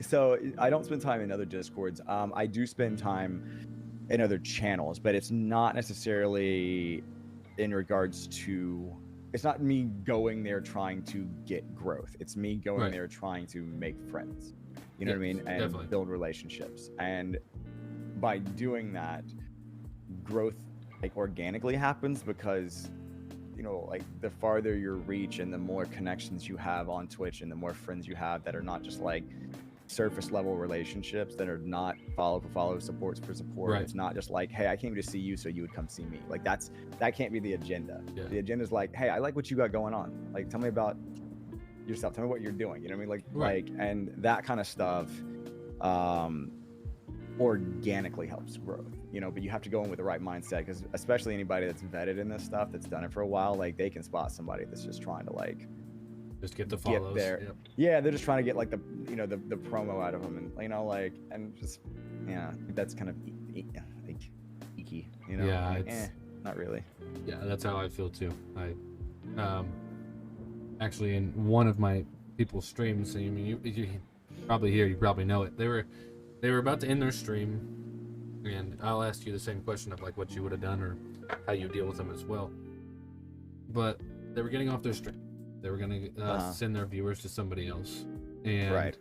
so I don't spend time in other Discords. I do spend time in other channels, but it's not necessarily in regards to, it's not me going there trying to get growth. It's me going Right. there trying to make friends, you know what I mean? And definitely. build relationships. And by doing that, growth like organically happens because, you know, like the farther your reach and the more connections you have on Twitch and the more friends you have that are not just like surface level relationships, that are not follow for follow, supports for support. Right. It's not just like, hey, I came to see you so you would come see me. Like that can't be the agenda. Yeah. The agenda is like, hey, I like what you got going on. Like tell me about yourself. Tell me what you're doing. You know what I mean? Right. Like and that kind of stuff organically helps growth, you know, but you have to go in with the right mindset, because especially anybody that's vetted in this stuff, that's done it for a while, like they can spot somebody that's just trying to like Just get the follows. get there. Yep. Yeah, they're just trying to get like the, you know, the promo out of them, and you know, like, and just, yeah, that's kind of like icky, you know. Yeah, like, it's- not really. Yeah, that's how I feel too. I actually in one of my people's streams, I mean, you probably hear, you probably know it. They were about to end their stream, and I'll ask you the same question of like what you would have done or how you deal with them as well. But they were getting off their stream. They were gonna send their viewers to somebody else, and Right.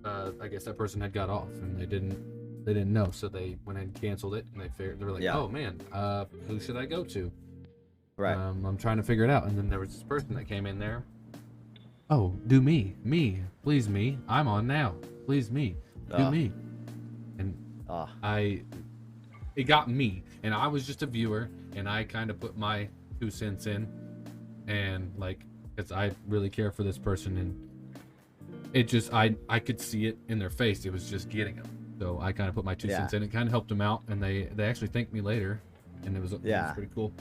I guess that person had got off, and they didn't know, so they went and canceled it, and they were like, Yeah. oh man, who should I go to? Right. I'm trying to figure it out, and then there was this person that came in there. Oh, do me, please me. I'm on now. Please me, do me. And it got me, and I was just a viewer, and I kind of put my 2 cents in, and like, because I really care for this person, and it just I could see it in their face. It was just getting them. So I kind of put my 2 cents in. It kind of helped them out, and they actually thanked me later, and it was pretty cool.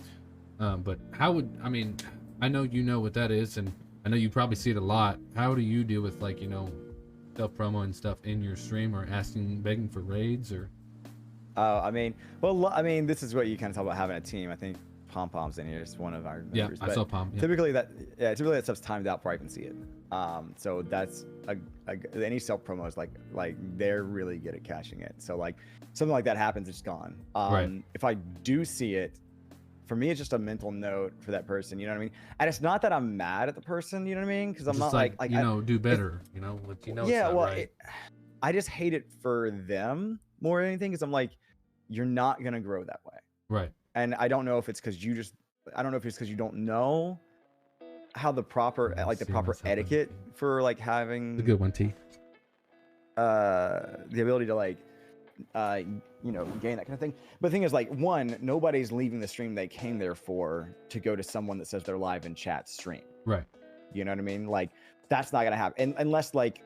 But I know you know what that is, and I know you probably see it a lot. How do you deal with, like, you know, self promo and stuff in your stream, or begging for raids, or? This is what you kind of talk about having a team. I think Pom Pom's in here. It's one of our members. Yeah, I saw Pom. Yeah. Typically that stuff's timed out before I can see it. So that's any self promo is like they're really good at cashing it. So like something like that happens, it's gone. Right. If I do see it, for me, it's just a mental note for that person. You know what I mean? And it's not that I'm mad at the person. You know what I mean? Because I'm just not like you know, do better. You know, what you know. Yeah, it's not well, right. I just hate it for them more than anything, because I'm like, you're not gonna grow that way. Right. And I don't know if it's because you don't know how the proper etiquette for like having The good one, T. the ability to like you know, gain that kind of thing. But the thing is, like, one, nobody's leaving the stream they came there for to go to someone that says they're live in chat stream. Right. You know what I mean? Like, that's not gonna happen. And unless like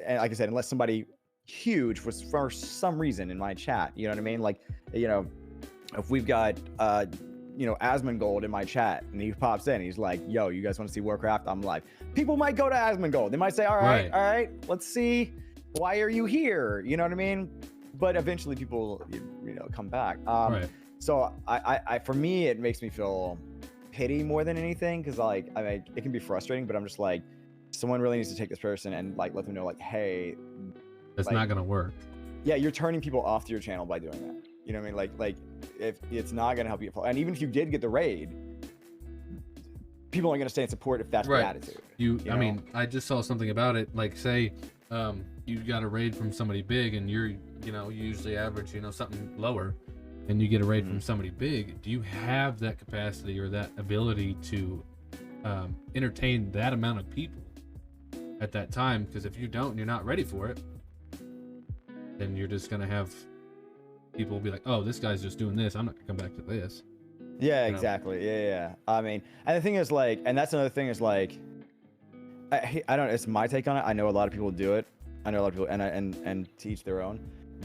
I said, unless somebody huge was for some reason in my chat, you know what I mean? Like, you know, if we've got you know, Asmongold in my chat, and he pops in, he's like, yo, you guys want to see Warcraft? I'm live. People might go to Asmongold. They might say, all right, let's see, why are you here? You know what I mean? But eventually people, you know, come back. Right. So I for me, it makes me feel pity more than anything, because like, I mean, it can be frustrating, but I'm just like, someone really needs to take this person and like let them know, like, hey, that's like, not gonna work. Yeah, you're turning people off to your channel by doing that. You know what I mean? Like if it's not gonna help you, and even if you did get the raid, people aren't gonna stay in support if that's the attitude. You know? I mean, I just saw something about it. Like, say, you got a raid from somebody big, and you usually average, you know, something lower, and you get a raid from somebody big. Do you have that capacity or that ability to entertain that amount of people at that time? Because if you don't, and you're not ready for it, then you're just gonna have people will be like, oh, this guy's just doing this. I'm not gonna come back to this. Yeah, You know? exactly. Yeah. I mean, and the thing is like, and that's another thing is like, I don't. It's my take on it. I know a lot of people do it. I know a lot of people, and to each their own.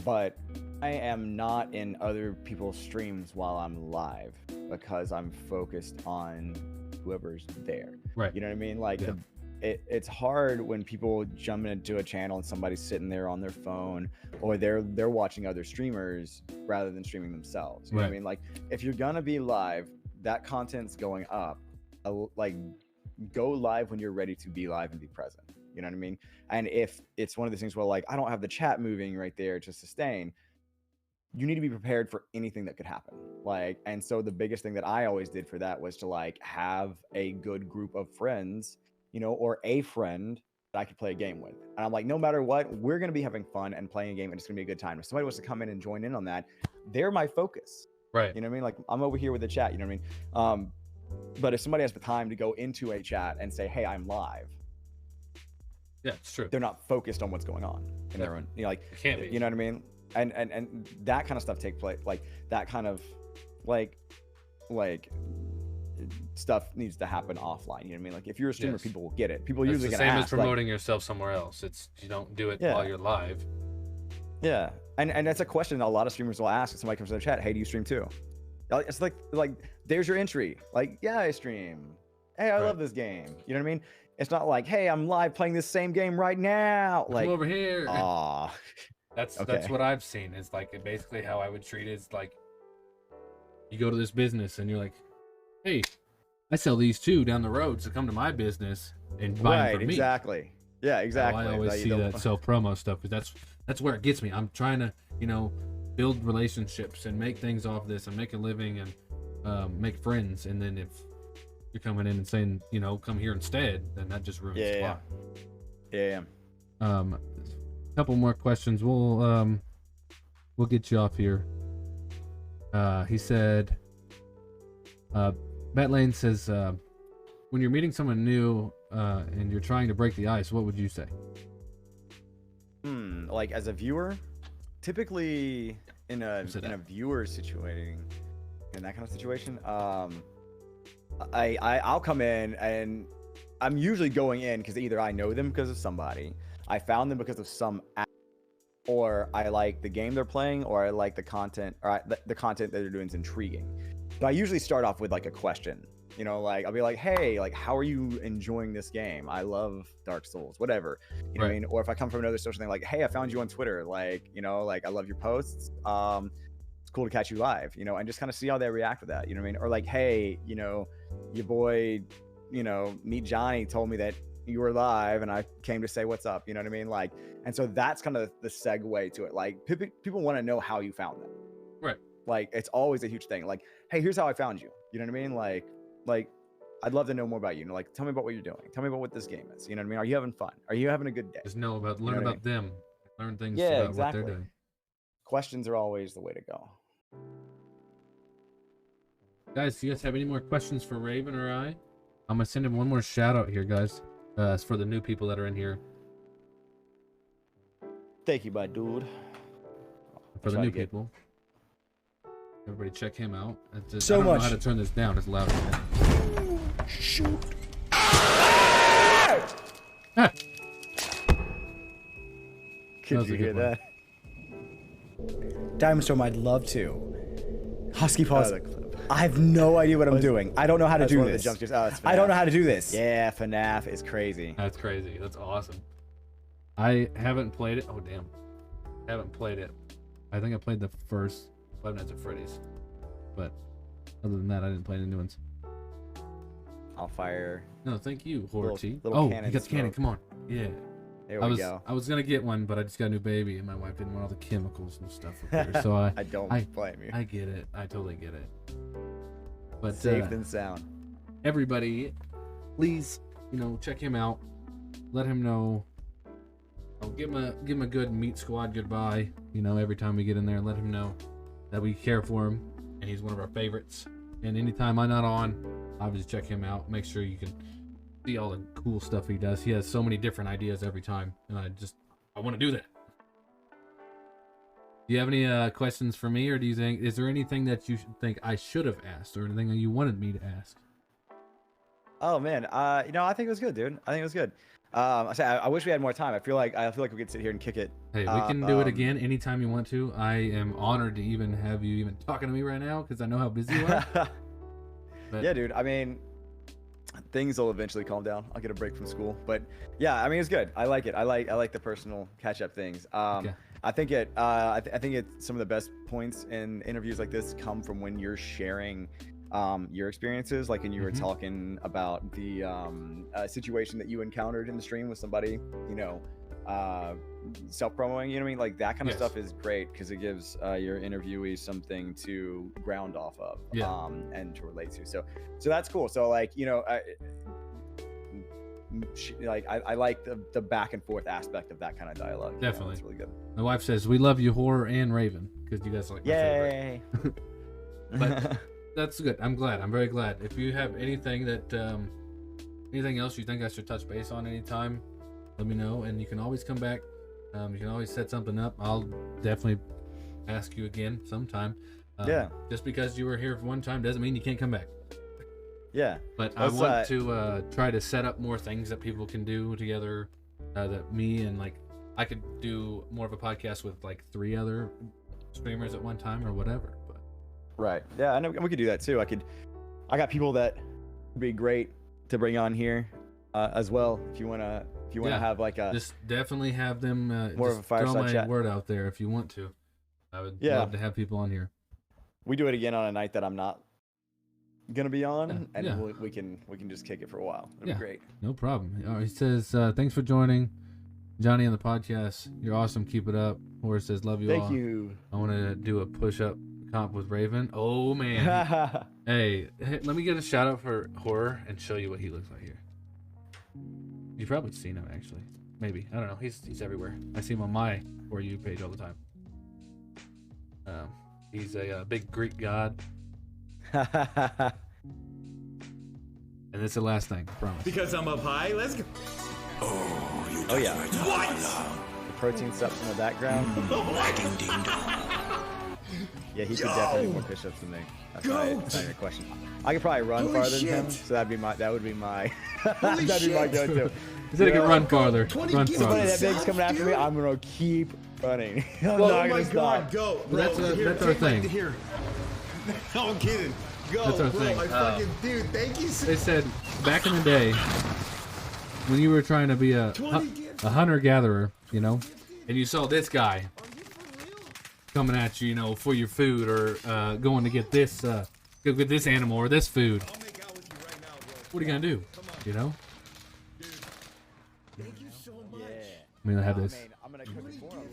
But I am not in other people's streams while I'm live because I'm focused on whoever's there. Right. You know what I mean? Like, Yeah. it's hard when people jump into a channel and somebody's sitting there on their phone, or they're watching other streamers rather than streaming themselves. You know what I mean? Like, if you're gonna be live, that content's going up. Like, go live when you're ready to be live and be present. You know what I mean? And if it's one of those things where like I don't have the chat moving right there to sustain, you need to be prepared for anything that could happen. Like, and so the biggest thing that I always did for that was to like have a good group of friends, you know, or a friend that I could play a game with. And I'm like, no matter what, we're going to be having fun and playing a game, and it's going to be a good time. If somebody wants to come in and join in on that, they're my focus. Right. You know what I mean? Like, I'm over here with the chat, you know what I mean? But if somebody has the time to go into a chat and say, hey, I'm live, yeah, it's true. they're not focused on what's going on in their own, you know, like, It can't be. you know what I mean? And that kind of stuff take place, like that kind of like stuff needs to happen offline. You know what I mean? Like, if you're a streamer, Yes. people will get it. People It's usually the gonna same ask, as promoting yourself somewhere else. It's you don't do it Yeah. while you're live. Yeah, and that's a question that a lot of streamers will ask if somebody comes to the chat. Hey, do you stream too? It's like there's your entry. Like, yeah, I stream. Hey, I Right. love this game. You know what I mean? It's not like, hey, I'm live playing this same game right now. Like, Come over here. ah, That's okay. what I've seen. Is like basically how I would treat it is like you go to this business and you're like, hey, I sell these too down the road, so come to my business and buy them right, from me. exactly. Yeah, exactly. I always Like, see the- that self promo stuff because that's where it gets me. I'm trying to, you know, build relationships and make things off this and make a living and make friends. And then if you're coming in and saying, you know, come here instead, then that just ruins the Yeah. plot. Yeah. A couple more questions. We'll get you off here. He said, Matt Lane says, when you're meeting someone new and you're trying to break the ice, what would you say? Like, as a viewer, typically in a viewer situation, in that kind of situation, I'll come in, and I'm usually going in because either I know them because of somebody, I found them because of some app, or I like the game they're playing, or I like the content, or the content that they're doing is intriguing. So I usually start off with like a question, you know, like I'll be like, hey, like, how are you enjoying this game? I love Dark Souls, whatever, you know what I mean? Or if I come from another social thing, like, hey, I found you on Twitter, like, you know, like, I love your posts. It's cool to catch you live, you know, and just kind of see how they react with that, you know what I mean? Or like, hey, you know, your boy, you know, Meet Johnny told me that you were live and I came to say what's up, you know what I mean? Like, and so that's kind of the segue to it. Like, people want to know how you found them. Right. Like, it's always a huge thing. Like, hey, here's how I found you. You know what I mean? Like, I'd love to know more about you. You know, like, tell me about what you're doing. Tell me about what this game is. You know what I mean? Are you having fun? Are you having a good day? Just learn about them. Learn things Yeah, about exactly. what they're doing. Questions are always the way to go. Guys, do you guys have any more questions for Raven or I? I'm gonna send him one more shout out here, guys. It's for the new people that are in here. Thank you, my dude. For the new people. Everybody check him out. Just, So I don't much. know how to turn this down. It's loud. Shoot. Ah! Could was you a hear good that? Diamond Storm, I'd love to. Husky Paws, the clip. I have no idea what I'm doing. I don't know how to That's do one of the this. jump scares. Oh, it's I don't know FNAF. how to do this. Yeah, FNAF is crazy. That's crazy. That's awesome. I haven't played it. Oh, damn. I haven't played it. I think I played the first Five Nights at Freddy's. But other than that, I didn't play any new ones. I'll fire. No, thank you, Horty. little Oh, cannon you got the cannon. smoke. Come on. Yeah. There we go. I was gonna get one, but I just got a new baby, and my wife didn't want all the chemicals and stuff up there. So I don't blame you. I get it. I totally get it. But Safe than sound. everybody, please, check him out. Let him know. Give him a good meat squad goodbye. Every time we get in there, let him know that we care for him and he's one of our favorites. And anytime I'm not on, obviously check him out. Make sure you can see all the cool stuff he does. He has so many different ideas every time, and I want to do that. Do you have any questions for me, or do you think is there anything that you think I should have asked, or anything that you wanted me to ask? Oh man, I think it was good, dude. I think it was good. I wish we had more time. I feel like we could sit here and kick it. Hey, we can do it again anytime you want to. I am honored to even have you even talking to me right now because I know how busy you are. But, yeah, dude. I mean, things will eventually calm down. I'll get a break from school, but yeah, I mean, it's good. I like it. I like the personal catch-up things. Okay. I think I think it's some of the best points in interviews like this come from when you're sharing your experiences, like when you were talking about the situation that you encountered in the stream with somebody, self-promoting, you know what I mean? Like that kind of stuff is great because it gives your interviewees something to ground off of and to relate to. So that's cool. So like, I like the back and forth aspect of that kind of dialogue. Definitely. It's really good. My wife says we love you, Horror and Raven, because you guys are like my favorite. But that's good. I'm glad. I'm very glad. If you have anything that anything else you think I should touch base on anytime, let me know, and you can always come back. You can always set something up. I'll definitely ask you again sometime. Just because you were here for one time doesn't mean you can't come back. Yeah. But I want to try to set up more things that people can do together. That me and like I could do more of a podcast with like 3 other streamers at one time or whatever. But right. Yeah, I know we could do that too. I got people that would be great to bring on here as well. If you wanna have like a just definitely have them more of a fireside throw my chat word out there if you want to. I would love to have people on here. We do it again on a night that I'm not gonna be on, we can just kick it for a while. It'll be great. No problem. He says thanks for joining Johnny on the podcast. You're awesome. Keep it up. Horace says love you all. Thank you. I want to do a push-up comp with Raven. Oh man. hey, let me get a shout out for Horror and show you what he looks like here. You've probably seen him actually. Maybe. I don't know. He's everywhere. I see him on my For You page all the time. He's a big Greek god. And it's the last thing, I promise. Because I'm up high, let's go. Oh yeah. What? The protein stuff's in the background. Yeah, he could definitely do more push-ups than me. That's not even a question. I could probably run farther than him, so that would be my go-to. He said he could run farther. Run Somebody farther. that big's coming after me, I'm gonna keep running. I'm Well, not oh gonna my God, stop. go. Well, Bro, that's our thing. Here. No, I'm kidding. Go, That's our bro. thing. I fucking, dude, thank you so They said back in the day when you were trying to be a hunter-gatherer, and you saw this guy coming at you, for your food or going to get this animal or this food. I'll make out with you right now, bro. What are you gonna do? Thank you so much. I mean, I have this. I'm gonna cook it for him.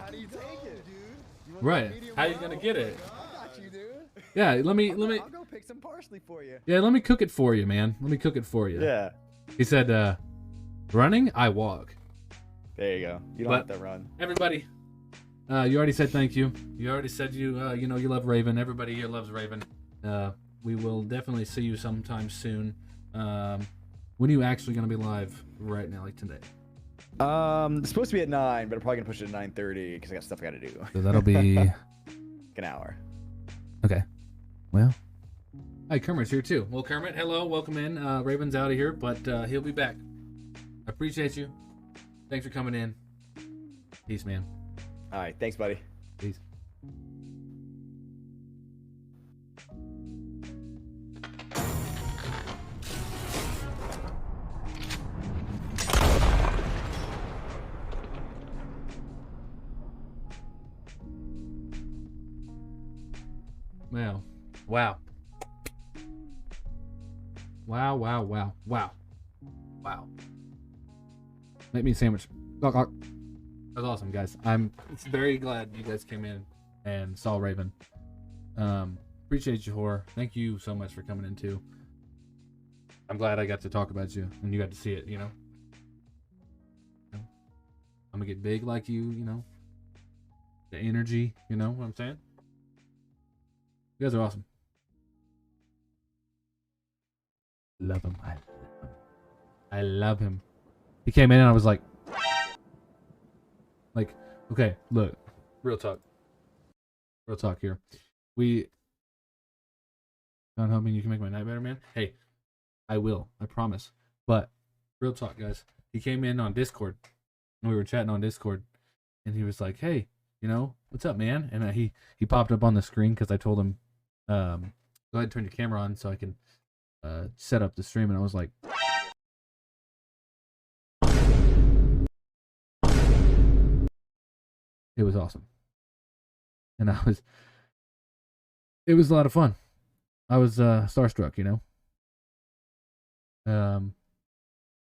How do you take it, dude? You want Right. medium How you well? gonna get it? I got you, dude. Yeah. Let me. I'll go pick some parsley for you. Yeah. Let me cook it for you, man. Let me cook it for you. Yeah. He said, "Running, I walk." There you go. You don't have to run. Everybody, you already said thank you. You already said you love Raven. Everybody here loves Raven. We will definitely see you sometime soon. When are you actually gonna be live right now, like today? It's supposed to be at 9, but I'm probably gonna push it to 9:30 because I got stuff I gotta do. So that'll be An hour. okay. Well, hi, Kermit's here too. Well, Kermit, hello, welcome in. Raven's out of here, but he'll be back. I appreciate you. Thanks for coming in. Peace, man. All right, thanks, buddy. Peace. Wow. Wow. Wow, wow, wow, wow. Wow. Make me a sandwich. That's awesome, guys. I'm very glad you guys came in and saw Raven. Appreciate you, Horror. Thank you so much for coming in too. I'm glad I got to talk about you and you got to see it, I'm gonna get big like you, The energy, you know what I'm saying? You guys are awesome. Love him. I love him. He came in and I was like, Okay, look, real talk here. We, not hoping you can make my night better, man. Hey, I will, I promise. But real talk, guys. He came in on Discord, and we were chatting on Discord, and he was like, "Hey, what's up, man?" And he popped up on the screen because I told him, "Go ahead and turn your camera on so I can set up the stream." And I was like, it was awesome, and it was a lot of fun. I was starstruck,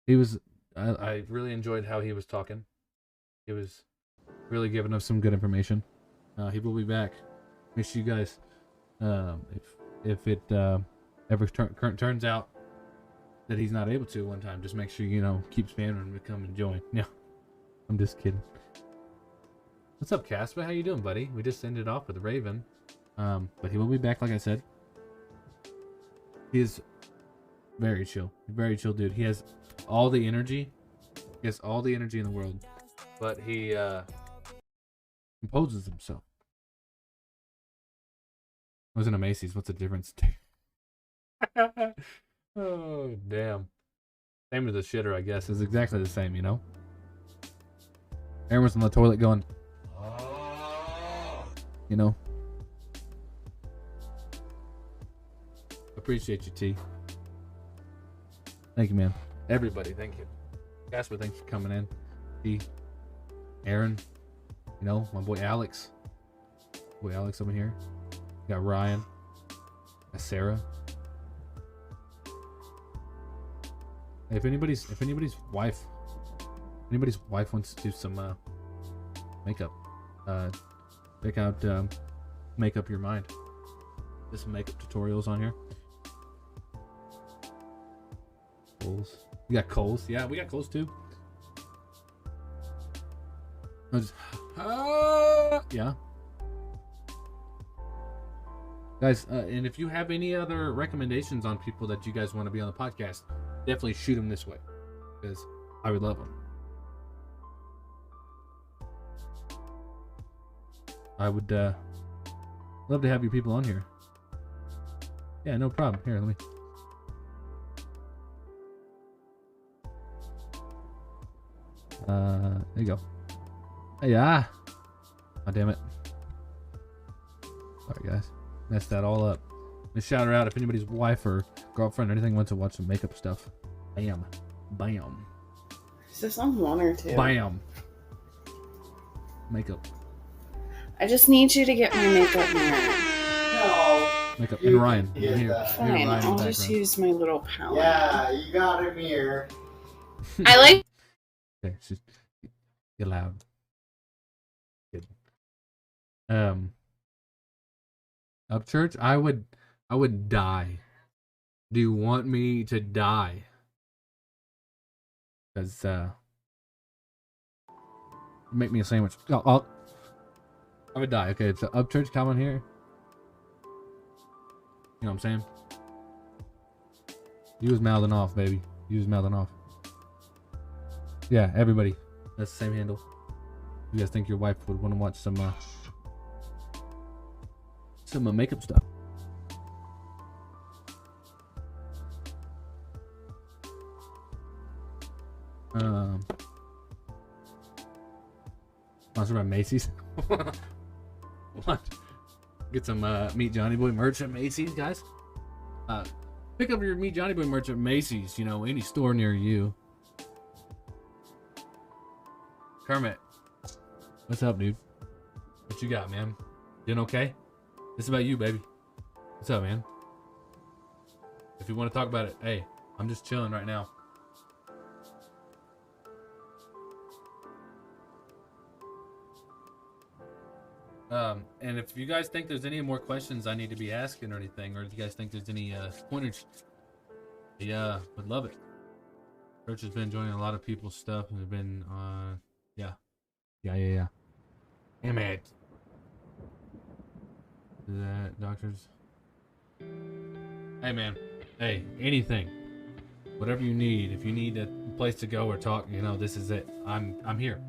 He was. I really enjoyed how he was talking. He was really giving us some good information. He will be back. Make sure you guys, if it ever turns out that he's not able to one time, just make sure keep spamming him to come and join. No, I'm just kidding. What's up, Casper? How you doing, buddy? We just ended off with Raven, but he will be back, like I said. He is very chill dude. He has all the energy. He has all the energy in the world, but he composes himself. I was in a Macy's. What's the difference? Oh, damn. Same as the shitter, I guess. It's exactly the same, Everyone's on the toilet going, Appreciate you, T. Thank you, man. Everybody, thank you. Casper, thanks for coming in. T. Aaron. My boy Alex. Boy Alex over here. Got Ryan. Got Sarah. Hey, if anybody's wife wants to do some makeup, check out Make Up Your Mind. There's some makeup tutorials on here. Coles. We got Coles. Yeah, we got Coles too. Yeah. Guys, and if you have any other recommendations on people that you guys want to be on the podcast, definitely shoot them this way, because I would love them. I would love to have you people on here. Yeah, no problem. Here, let me. There you go. Yeah. Oh, damn it. Sorry, guys. Messed that all up. Let's shout her out if anybody's wife or girlfriend or anything wants to watch some makeup stuff. Bam. Bam. Is this on 1 or 2? Bam. Makeup. I just need you to get my makeup mirror. No. Makeup. And Ryan. Here's Here. that. Here, Fine, Ryan in I'll the just background. use my little palette. Yeah, you got him here. I like. Okay, she's get loud. Good. Up church, I would die. Do you want me to die? Because make me a sandwich. I would die. Okay, so up church, come on here. You know what I'm saying? You was mouthing off, baby. You was mouthing off. Yeah, everybody. That's the same handle. You guys think your wife would want to watch some makeup stuff? Sponsored by Macy's. What? Get some Meet Johnny Boy merch at Macy's, guys. Pick up your Meet Johnny Boy merch at Macy's. Any store near you. Kermit, what's up, dude? What you got, man? Doing okay? This is about you, baby. What's up, man? If you want to talk about it, hey, I'm just chilling right now. And if you guys think there's any more questions I need to be asking or anything, or if you guys think there's any pointers, yeah, would love it. Church has been joining a lot of people's stuff and have been yeah. Damn it. That doctors. Hey man. Hey, anything. Whatever you need. If you need a place to go or talk, this is it. I'm here.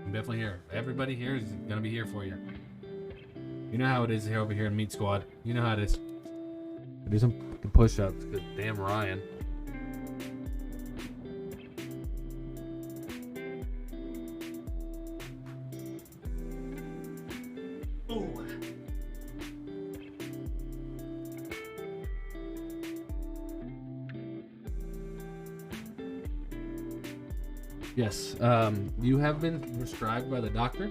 I'm definitely here. Everybody here is gonna be here for you. You know how it is here over here in Meat Squad. You know how it is. Do some fucking push-ups, cause damn Ryan. Yes, you have been prescribed by the doctor.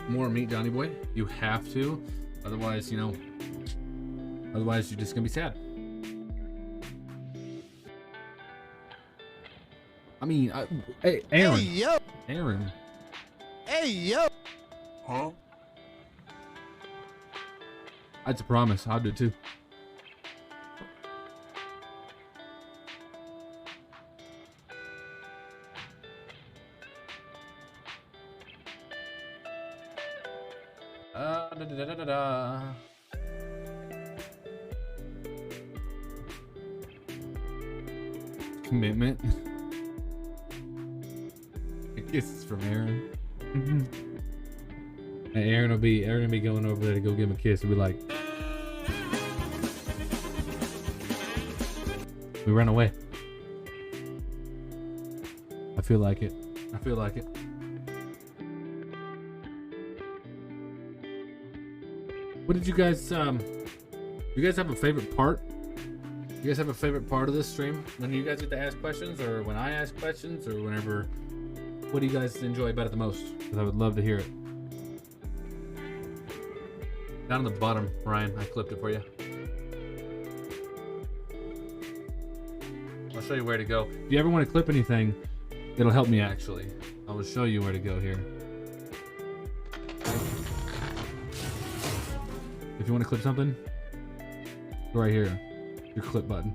More meat, Johnny boy. You have to, otherwise, you know, otherwise you're just gonna be sad. I mean, hey, Aaron. Hey, yo. Aaron. Hey, yo. Huh? That's a promise. I'll do it too. Da. Commitment. A kiss is from Aaron. Hey, Aaron will be going over there to go give him a kiss and be like, we ran away. I feel like it. I feel like it. What did you guys you guys have a favorite part? You guys have a favorite part of this stream? When you guys get to ask questions, or when I ask questions, or whenever? What do you guys enjoy about it the most? Because I would love to hear it. Down on the bottom, Ryan, I clipped it for you. I'll show you where to go. If you ever want to clip anything, it'll help me actually. I will show you where to go here. If you want to clip something, go right here, your clip button.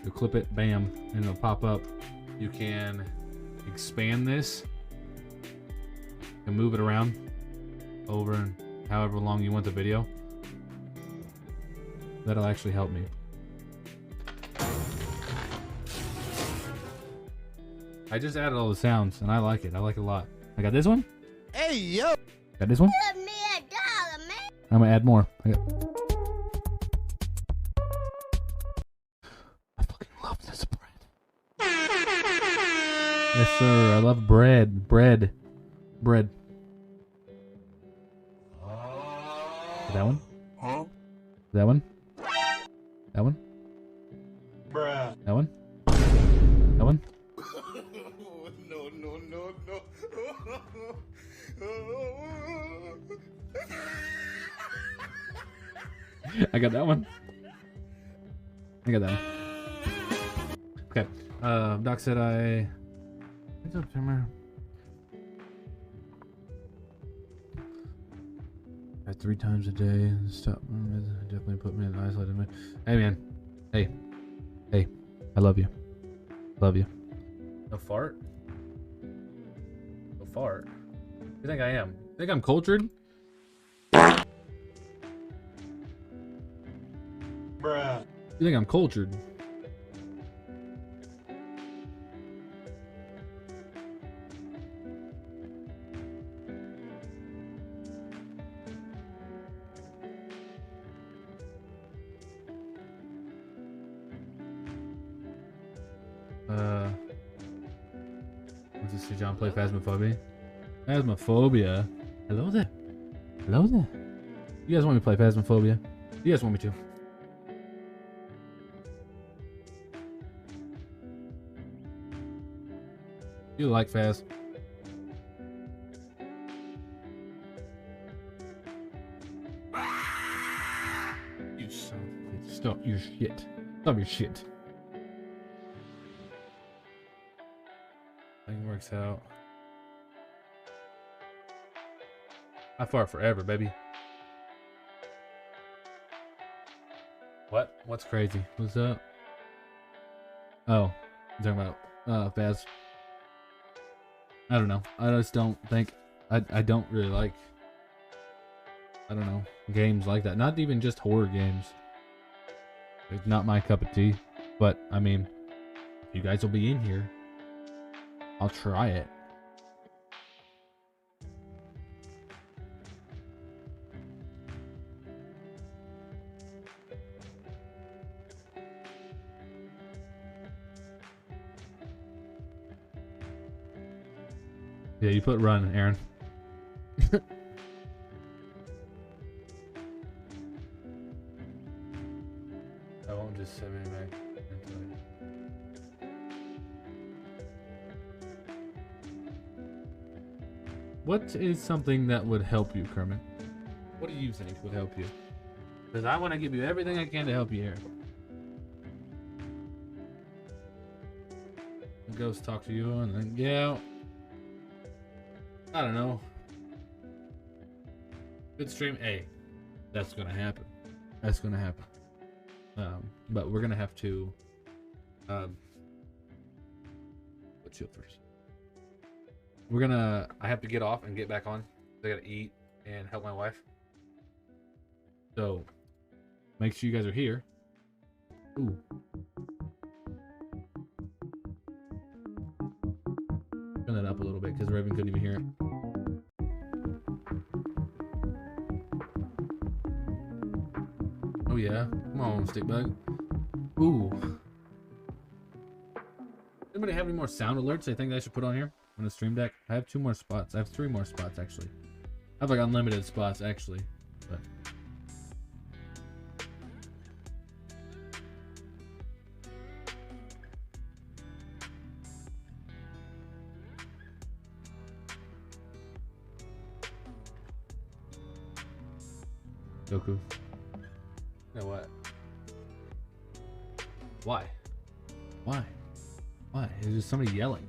You'll clip it, bam, and it'll pop up. You can expand this and move it around over however long you want the video. That'll actually help me. I just added all the sounds and I like it. I like it a lot. I got this one. Hey, yo. Got this one. Give me $1, man. I'm gonna add more. I fucking love this bread. Yes, sir. I love bread. Bread. That one? Huh? That one? That one? Bruh. That one? That one? No. I got that one. I got that one. Okay. Doc said I. What's up, Timmer? At 3 times a day. Stop. Definitely put me in isolated. Hey, man. Hey. I love you. Love you. No fart? No fart? You think I am? You think I'm cultured? Bruh. You think I'm cultured? What's this? See John play Phasmophobia? Phasmophobia? Hello there. Hello there. You guys want me to play Phasmophobia? You guys want me to? You like Phas? You son of a bitch. Stop your shit. Stop your shit. Thing works out. I fart forever, baby. What? What's crazy? What's up? Oh, I'm talking about Phas. I don't know. I just don't think I don't really like, I don't know, games like that. Not even just horror games. It's not my cup of tea. But I mean, you guys will be in here. I'll try it. Yeah, you put run, Aaron. I won't just send me back. What is something that would help you, Kermit? What do you think would help you? Because I want to give you everything I can to help you here. The ghost talk to you and then, yeah. I don't know. Good stream. Hey, that's gonna happen. That's gonna happen. But we're gonna have to. What's your first? I have to get off and get back on. I gotta eat and help my wife. So make sure you guys are here. Ooh. Turn that up a little bit because Raven couldn't even hear it. Oh yeah, come on, stick bug. Ooh. Anybody have any more sound alerts they think I should put on here on the stream deck? I have 2 more spots. I have 3 more spots actually. I have like unlimited spots actually, but. Goku. No, what? Why? Why? Why? Is just somebody yelling?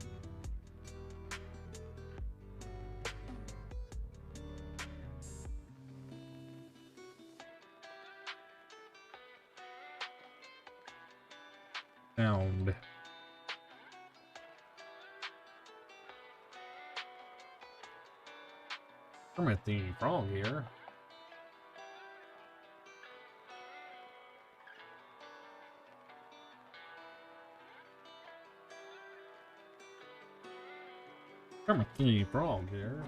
Sound. Timothy Frog here. Timothy Frog here.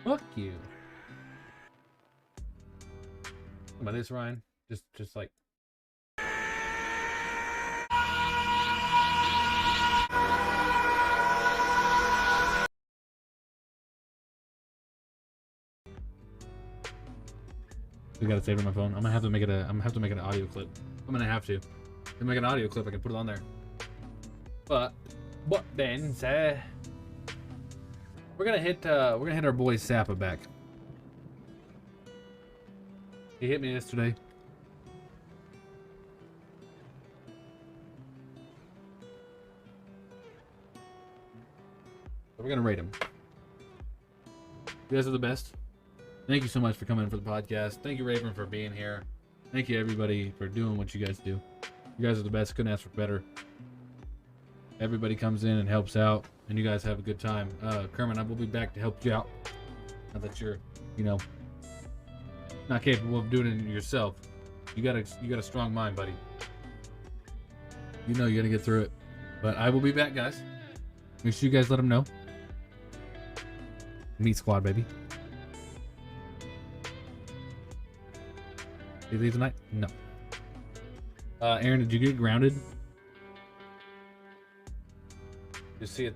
Fuck you. How about this, Ryan? Just like. I gotta save it on my phone. I'm gonna have to make it an audio clip. I'm gonna have to make an audio clip. I can put it on there. But then, we're gonna hit our boy Sappa back. He hit me yesterday. So we're gonna rate him. You guys are the best. Thank you so much for coming in for the podcast. Thank you, Raven, for being here. Thank you, everybody, for doing what you guys do. You guys are the best. Couldn't ask for better. Everybody comes in and helps out, and you guys have a good time. Kermit, I will be back to help you out. Now that you're, not capable of doing it yourself. You got a strong mind, buddy. You're gonna get through it. But I will be back, guys. Make sure you guys let them know. Meat Squad, baby. Did you leave tonight? No. Aaron, did you get grounded? Just see it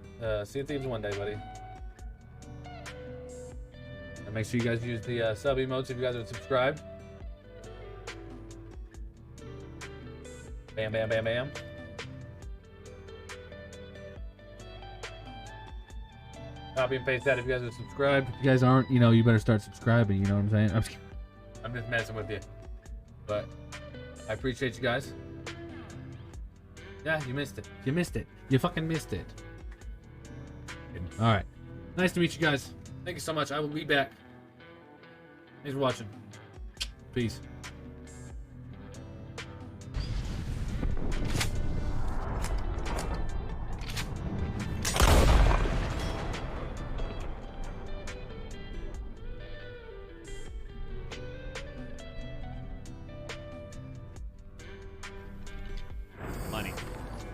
Thieves one day, buddy. And make sure you guys use the sub emotes if you guys are subscribed. Bam, bam, bam, bam. Copy and paste that if you guys are subscribed. If you guys aren't, you better start subscribing. You know what I'm saying? I'm just messing with you. But I appreciate you guys. Yeah, you missed it. You missed it. You fucking missed it. All right. Nice to meet you guys. Thank you so much. I will be back. Thanks for watching. Peace.